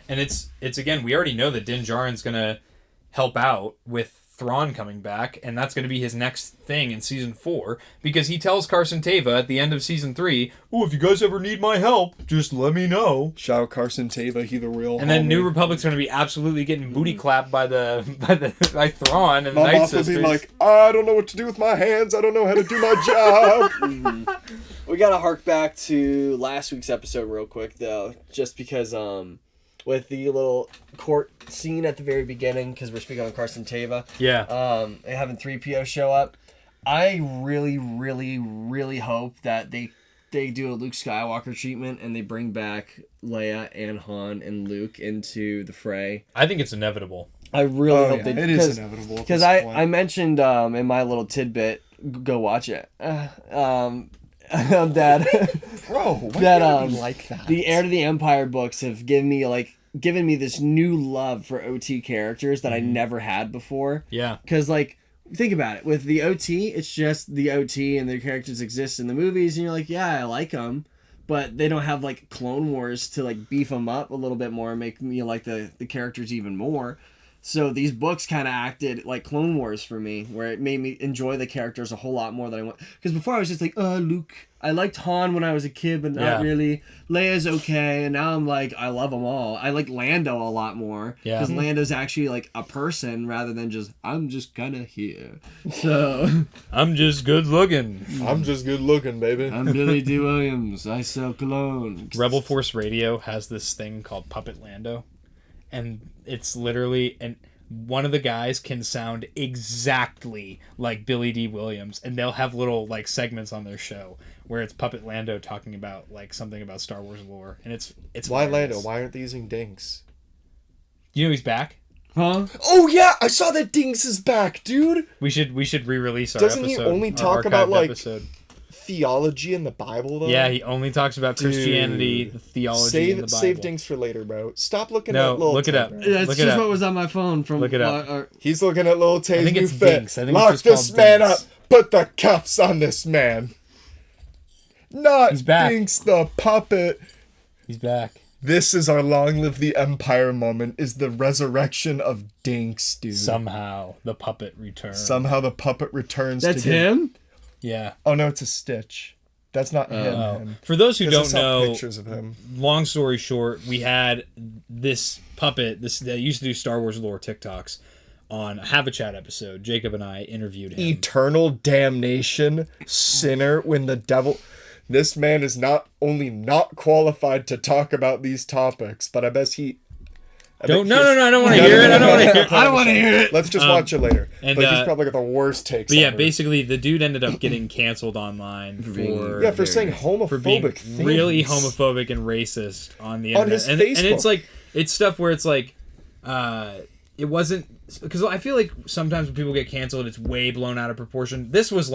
A: And it's again, we already know that Din Djarin's gonna help out with Thrawn coming back, and that's going to be his next thing in season 4, because he tells Carson Teva at the end of season 3, "Oh, if you guys ever need my help, just let me know."
C: Shout out Carson Teva, he the real.
A: And then
C: homie.
A: New Republic's going to be absolutely getting booty clapped by by Thrawn and the
C: My
A: Night
C: boss will
A: Sisters.
C: be like, I don't know what to do with my hands. I don't know how to do my job.
B: We gotta hark back to last week's episode real quick though, just because with the little court scene at the very beginning, because we're speaking on Carson Teva.
A: Yeah.
B: And having 3PO show up, I really, really, really hope that they do a Luke Skywalker treatment and they bring back Leia and Han and Luke into the fray.
A: I think it's inevitable.
B: I really hope they do.
C: It is inevitable.
B: Because I mentioned in my little tidbit, go watch it. Dad.
C: Bro, why
B: that
C: do you like that?
B: The Heir to the Empire books have given me this new love for OT characters that I never had before.
A: Yeah.
B: Because think about it, with the OT, it's just the OT and their characters exist in the movies, and you're like, yeah, I like them, but they don't have Clone Wars to beef them up a little bit more and make me like the characters even more. So these books kind of acted like Clone Wars for me, where it made me enjoy the characters a whole lot more than I want. Because before I was just like, Luke. I liked Han when I was a kid, but not really. Leia's okay, and now I'm like, I love them all. I like Lando a lot more.
A: Yeah.
B: Because Lando's actually a person rather than just, I'm just kind of here. So.
A: I'm just good looking.
C: I'm just good looking, baby.
B: I'm Billy D. Williams. I sell cologne.
A: Rebel Force Radio has this thing called Puppet Lando, and it's literally one of the guys can sound exactly like Billy D. Williams, and they'll have little segments on their show where it's Puppet Lando talking about something about Star Wars lore, and it's
C: Why
A: hilarious.
C: Lando? Why aren't they using Dinks?
A: You know he's back.
B: Huh?
C: Oh yeah, I saw that Dinks is back, dude.
A: We should re-release our
C: Doesn't
A: episode.
C: he only
A: our
C: talk
A: archived
C: about
A: episode.
C: theology in the Bible though?
A: Yeah, he only talks about Christianity, the theology in the Bible.
C: Save Dinks for later, bro. Stop looking at
A: No,
C: little
A: look it
C: Tay,
A: up.
C: bro.
B: That's
A: Look it
B: just
A: up.
B: what was on my phone from.
A: Look it up.
C: He's looking at little Tay's
A: think
C: new
A: it's
C: fit.
A: Dinks. I think it's
C: Lock
A: just
C: this
A: called
C: man
A: Dinks.
C: up. Put the cuffs on this man. Not
A: He's back.
C: Dinks the puppet.
A: He's back.
C: This is our long live the empire moment, is the resurrection of Dinks, dude.
A: Somehow the puppet returns.
C: Somehow the puppet returns
B: That's
C: to give-
B: him?
A: Yeah.
C: Oh no, it's a Stitch. That's not him.
A: For those who
C: 'Cause I
A: don't
C: saw
A: know,
C: pictures of him.
A: long story short, we had this puppet, that used to do Star Wars lore TikToks on a Have a Chat episode. Jacob and I interviewed him.
C: Eternal damnation, sinner when the devil. This man is not only not qualified to talk about these topics, but I bet he.
A: I don't want to hear it. I don't want to hear it.
B: I don't want to hear it.
C: Let's just watch it later.
A: and,
C: But he's probably got the worst takes.
A: But yeah,
C: ever.
A: basically, the dude ended up getting canceled online
C: for saying homophobic
A: for being
C: things.
A: really homophobic and racist on the
C: On
A: internet.
C: his
A: and
C: Facebook.
A: it's stuff where it's it wasn't, because I feel like sometimes when people get canceled, it's way blown out of proportion. This was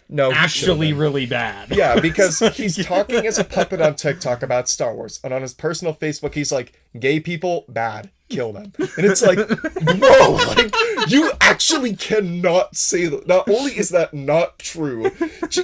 C: No, he
A: actually
C: should've been.
A: really bad.
C: Yeah, because he's talking as a puppet on TikTok about Star Wars, and on his personal Facebook, he's like, "Gay people, bad, kill them." And it's like, bro, you actually cannot say that. Not only is that not true,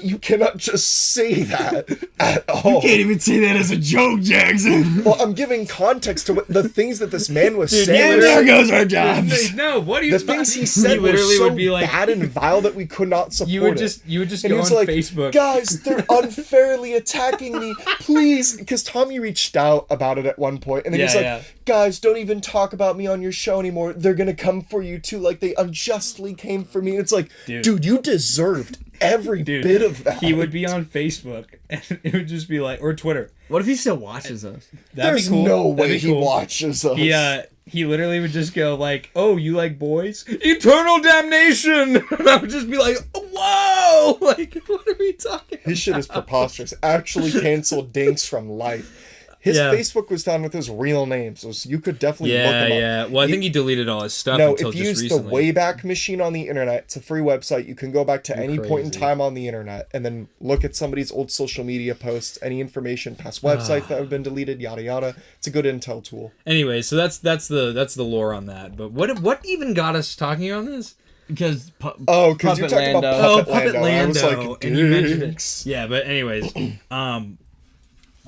C: you cannot just say that at all.
B: You can't even say that as a joke, Jackson.
C: Well, I'm giving context to the things that this man was saying.
B: And there goes our jobs.
A: No, what are you
C: The things he said were
A: literally
C: so
A: would be like,
C: bad and vile that we could not support
A: you would
C: it.
A: just
C: And
A: go
C: he
A: on
C: was like,
A: Facebook.
C: guys, they're unfairly attacking me. Please. Because Tommy reached out about it at one point, and then he's like, guys, don't even talk about me on your show anymore. They're going to come for you too, like they unjustly came for me. And it's like, dude, you deserved every bit of that.
A: He would be on Facebook, and it would just be like, or Twitter.
B: What if he still watches us?
A: That'd
C: There's
A: be cool.
C: no
A: That'd
C: way
A: be cool.
C: he watches us.
A: He literally would just go like, "Oh, you like boys? Eternal damnation!" And I would just be like, "Whoa! Like, what are we talking about?"
C: His shit is preposterous. Actually canceled Dinks from life. His Facebook was done with his real name, so you could definitely look him up.
A: Yeah. Well, I think he deleted all his stuff
C: No,
A: until
C: if you
A: just
C: use
A: recently.
C: the Wayback Machine on the internet, it's a free website. You can go back to any point in
A: crazy.
C: time on the internet and then look at somebody's old social media posts, any information, past websites that have been deleted, yada yada. It's a good intel tool.
A: Anyway, so that's the lore on that. But what even got us talking on this?
B: Because
C: Because you talked about Puppet Lando. I was like,
A: and you mentioned
C: Dinks.
A: it. Yeah, but anyways,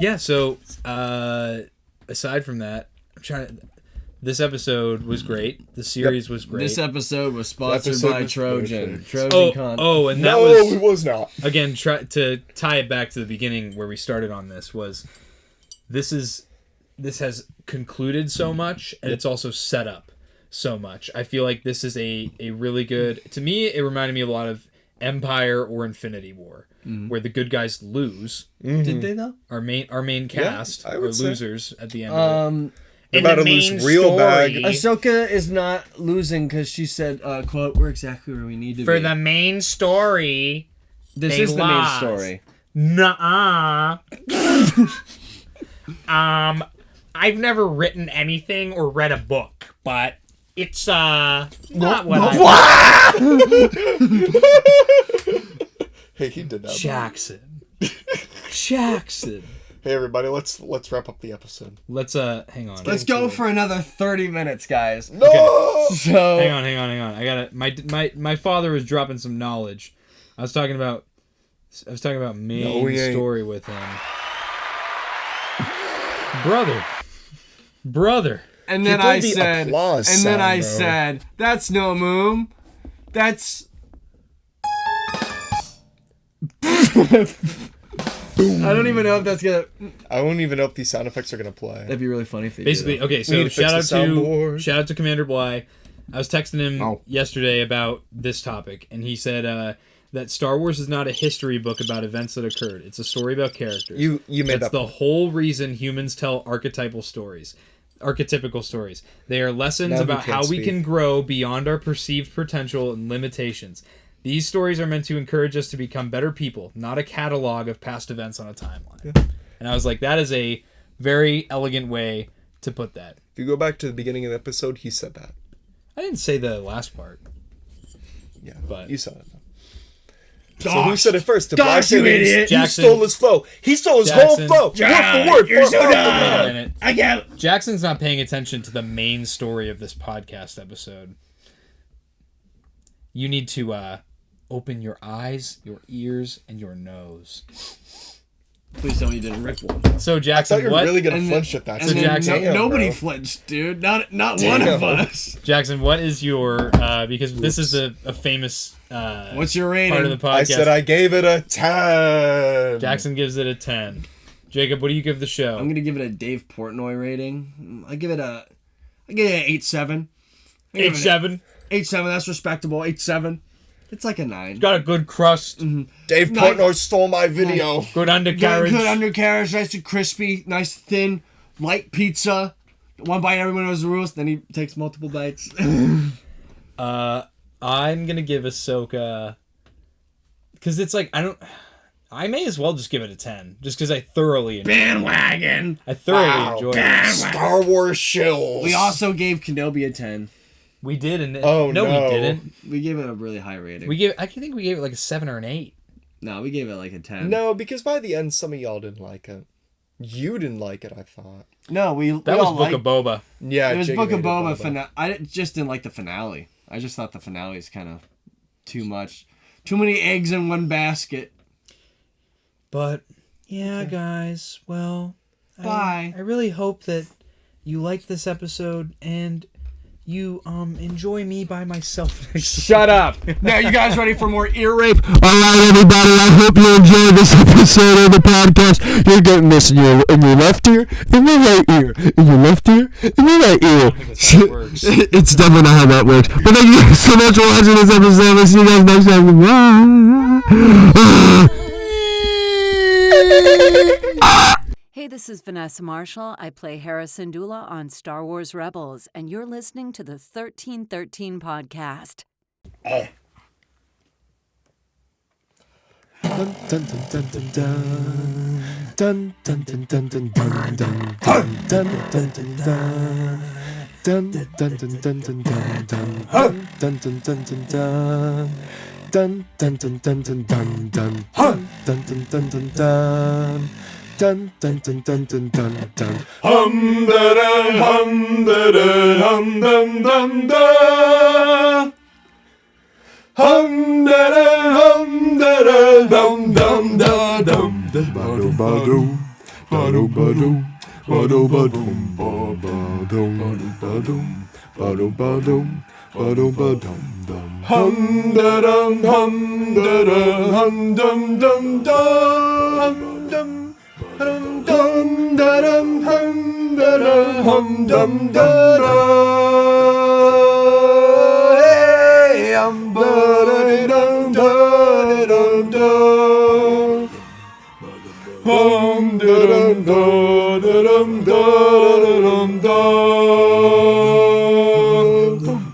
A: yeah. So aside from that, I'm trying to. this episode was great. The series was great.
B: This episode was sponsored
C: Episode
B: by
C: was
B: Trojan.
C: perfect.
B: Trojan content.
A: And that
C: No, it was not.
A: again, to tie it back to the beginning where we started on this this has concluded so much, and it's also set up so much. I feel like this is a really good, to me it reminded me a lot of Empire or Infinity War, where the good guys lose.
B: Did they though?
A: Our main cast
C: I
A: are
C: would say.
A: losers at the end of it.
C: They're about to lose real bag.
B: Ahsoka is not losing because she said, quote, we're exactly where we need to be.
A: For the main story,
B: This
A: they
B: is the main
A: lost.
B: story.
A: Nuh-uh. I've never written anything or read a book, but it's not what I...
C: Hey, he did that.
A: Jackson.
C: Hey, everybody, let's wrap up the episode.
A: Let's hang on.
B: Let's go for another 30 minutes, guys.
C: No!
B: So
A: Hang on. I gotta. My father was dropping some knowledge. I was talking about main story with him. Brother.
B: And then
C: People
B: I
C: the
B: said,
C: applause
B: and then
C: sound,
B: I
C: bro.
B: said, that's no moom. That's. I don't even know if that's gonna.
C: I won't even know if these sound effects are gonna play.
B: That'd be really funny if they
A: Basically,
B: did.
A: okay.
C: We
A: So
C: need to fix the soundboard.
A: shout out to Commander Bly. I was texting him
B: Oh.
A: yesterday about this topic, and he said that Star Wars is not a history book about events that occurred. It's a story about characters.
C: You made
A: That's
C: that
A: the
C: point.
A: whole reason humans tell archetypical stories. They are lessons
C: Now who
A: about
C: can
A: how we
C: speak?
A: can grow beyond our perceived potential and limitations. These stories are meant to encourage us to become better people, not a catalog of past events on a timeline.
C: Yeah.
A: And I was like, that is a very elegant way to put that.
C: If you go back to the beginning of the episode, he said that.
A: I didn't say the last part.
C: Yeah,
A: But-
C: you said it. So who said it first? Did Bly say
B: you
C: that
B: idiot.
C: You
A: Jackson.
C: stole his flow. He stole his
A: Jackson.
C: whole flow. Word for word.
B: you're so
C: for
B: dumb.
A: Wait a
C: word.
A: minute.
B: I get.
A: Jackson's not paying attention to the main story of this podcast episode. You need to open your eyes, your ears, and your nose.
B: Please tell me you didn't rip one.
A: So
C: I
A: Jackson,
C: thought you were
A: what?
C: really gonna
B: And
C: flinch at that.
B: And
A: So
B: then
A: Jackson-
B: nobody
C: bro.
B: flinched, dude. Not one of us.
A: Jackson, what is your because this is a famous
B: What's your rating?
A: part of the podcast.
C: I said I gave it a 10.
A: Jackson gives it a 10. Jacob, what do you give the show?
B: I'm gonna give it a Dave Portnoy rating. I give it an 8.7.
A: 8.7.
B: 8.7. That's respectable. 8.7. It's like a 9.
A: Got a good crust.
C: Dave
B: No,
C: Portnoy stole my video.
A: Good undercarriage.
B: Good undercarriage, nice and crispy, nice thin, light pizza. One bite, everyone knows the rules. Then he takes multiple bites.
A: I'm gonna give Ahsoka because it's like I may as well just give it a 10 just because I thoroughly
B: Bandwagon.
A: enjoyed it.
C: Star Wars shills.
B: We also gave Kenobi a 10.
A: We did, and
C: Oh,
A: no,
C: no.
A: we didn't.
B: We gave it a really high rating.
A: I think we gave it like a 7 or an 8.
B: No, we gave it like a 10.
C: No, because by the end, some of y'all didn't like it. You didn't like it, I thought.
B: No, we
A: That was Book of Boba.
C: Yeah,
B: It was
C: Jacob
B: Book of
C: hated
B: Boba. I just didn't like the finale. I just thought the finale is kind of too much. Too many eggs in one basket.
A: But yeah, guys. Well,
B: Bye.
A: I really hope that you liked this episode and you enjoy me by myself.
B: Shut up. Now, you guys ready for more ear rape? Alright, everybody. I hope you enjoyed this episode of the podcast. You're getting this in your left ear, in your right ear, in your left ear, in your right ear.
A: That's how it works.
B: It's definitely not how that works. But thank you guys so much for watching this episode. We'll see you guys next time. Goodbye.
D: Hey, this is Vanessa Marshall. I play Hera Syndulla on Star Wars Rebels, and you're listening to the 1313 podcast.
C: Dun dun dun dun dun dun dun. Hum da da hum da da hum dum dum da. Hum da da hum da da dum dum da dum. Bado bado bado bado Ba-dum, ba-ba-dum, ba-dum, ba-dum, ba-dum, dum. Hum da dum hum dum dum dum dum hum dum da dum hum dum da hey hum da dum da dum dum hum da dum da dum da dum da